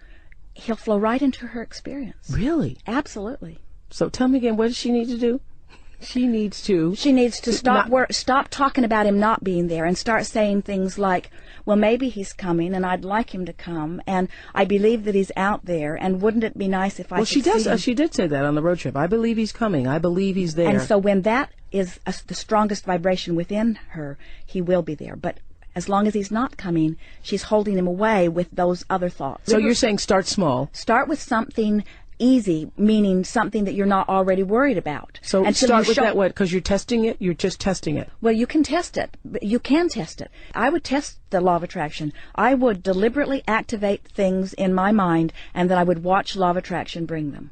he'll flow right into her experience. Really? Absolutely. So tell me again, what does she need to do? She needs to stop talking about him not being there and start saying things like, well, maybe he's coming and I'd like him to come, and I believe that he's out there, and wouldn't it be nice if I could see him? She did say that on the road trip. I believe he's coming. I believe he's there. And so when that is the strongest vibration within her, he will be there. But as long as he's not coming, she's holding him away with those other thoughts. So you're saying start small. Start with something easy, meaning something that you're not already worried about. So start with that what? Because you're testing it? You're just testing it. Well, you can test it. You can test it. I would test the law of attraction. I would deliberately activate things in my mind, and then I would watch law of attraction bring them.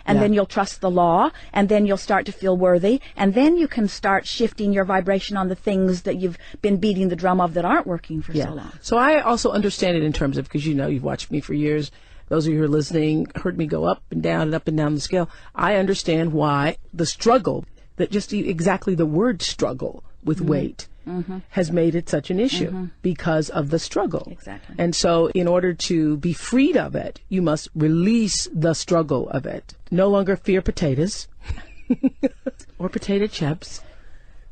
and Yeah. then you'll trust the law, and then you'll start to feel worthy, and then you can start shifting your vibration on the things that you've been beating the drum of that aren't working for so long. So I also understand it in terms of, because you've watched me for years. Those of you who are listening heard me go up and down the scale. I understand why the struggle, that just exactly the word struggle with weight has made it such an issue because of the struggle. Exactly. And so in order to be freed of it, you must release the struggle of it. No longer fear potatoes or potato chips.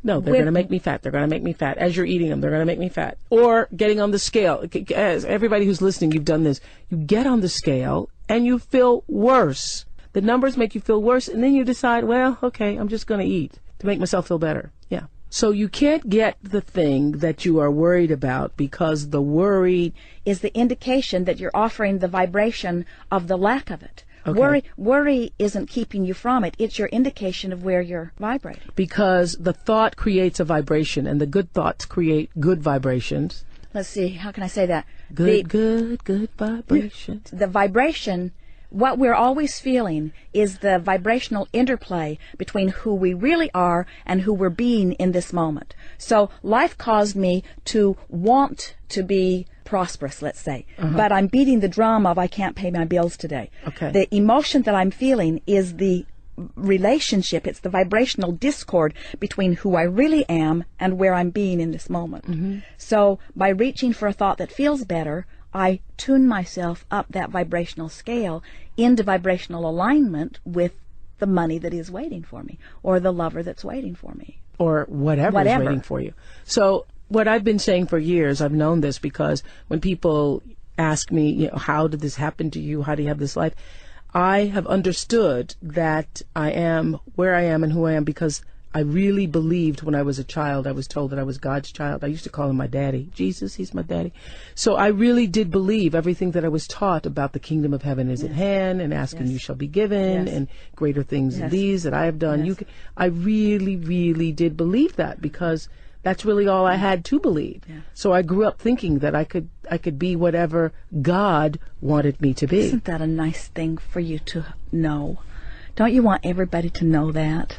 No, they're going to make me fat. They're going to make me fat. As you're eating them, they're going to make me fat. Or getting on the scale. As everybody who's listening, you've done this. You get on the scale and you feel worse. The numbers make you feel worse, and then you decide, well, okay, I'm just going to eat to make myself feel better. Yeah. So you can't get the thing that you are worried about, because the worry is the indication that you're offering the vibration of the lack of it. Okay. Worry isn't keeping you from it. It's your indication of where you're vibrating. Because the thought creates a vibration, and the good thoughts create good vibrations. Let's see, how can I say that? Good vibrations. The vibration, what we're always feeling is the vibrational interplay between who we really are and who we're being in this moment. So life caused me to want to be prosperous, let's say, but I'm beating the drum of I can't pay my bills today. Okay. The emotion that I'm feeling is the relationship, it's the vibrational discord between who I really am and where I'm being in this moment. So by reaching for a thought that feels better, I tune myself up that vibrational scale into vibrational alignment with the money that is waiting for me, or the lover that's waiting for me, or whatever is waiting for you. So what I've been saying for years, I've known this, because when people ask me, how did this happen to you? How do you have this life? I have understood that I am where I am and who I am because I really believed when I was a child. I was told that I was God's child. I used to call him my daddy. Jesus, he's my daddy. So I really did believe everything that I was taught about the kingdom of heaven is at hand, and asking you shall be given, and greater things than these that I have done. I really, really did believe that, because that's really all I had to believe. So I grew up thinking that I could be whatever God wanted me to be. Isn't that a nice thing for you to know? Don't you want everybody to know that?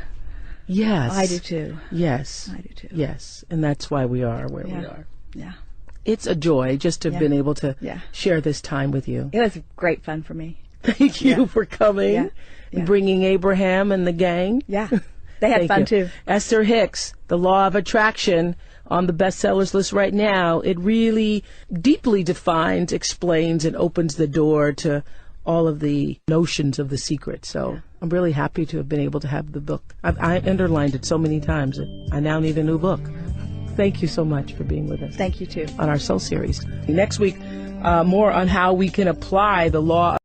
Yes. I do too. Yes. I do too. Yes. And that's why we are where we are. Yeah. It's a joy just to have been able to share this time with you. It was great fun for me. Thank you for coming, and bringing Abraham and the gang. Yeah. They had fun too. Esther Hicks, The Law of Attraction, on the bestsellers list right now. It really deeply defines, explains, and opens the door to all of the notions of the secret. So I'm really happy to have been able to have the book. I underlined it so many times that I now need a new book. Thank you so much for being with us. Thank you too. On our Soul series. Next week, more on how we can apply the law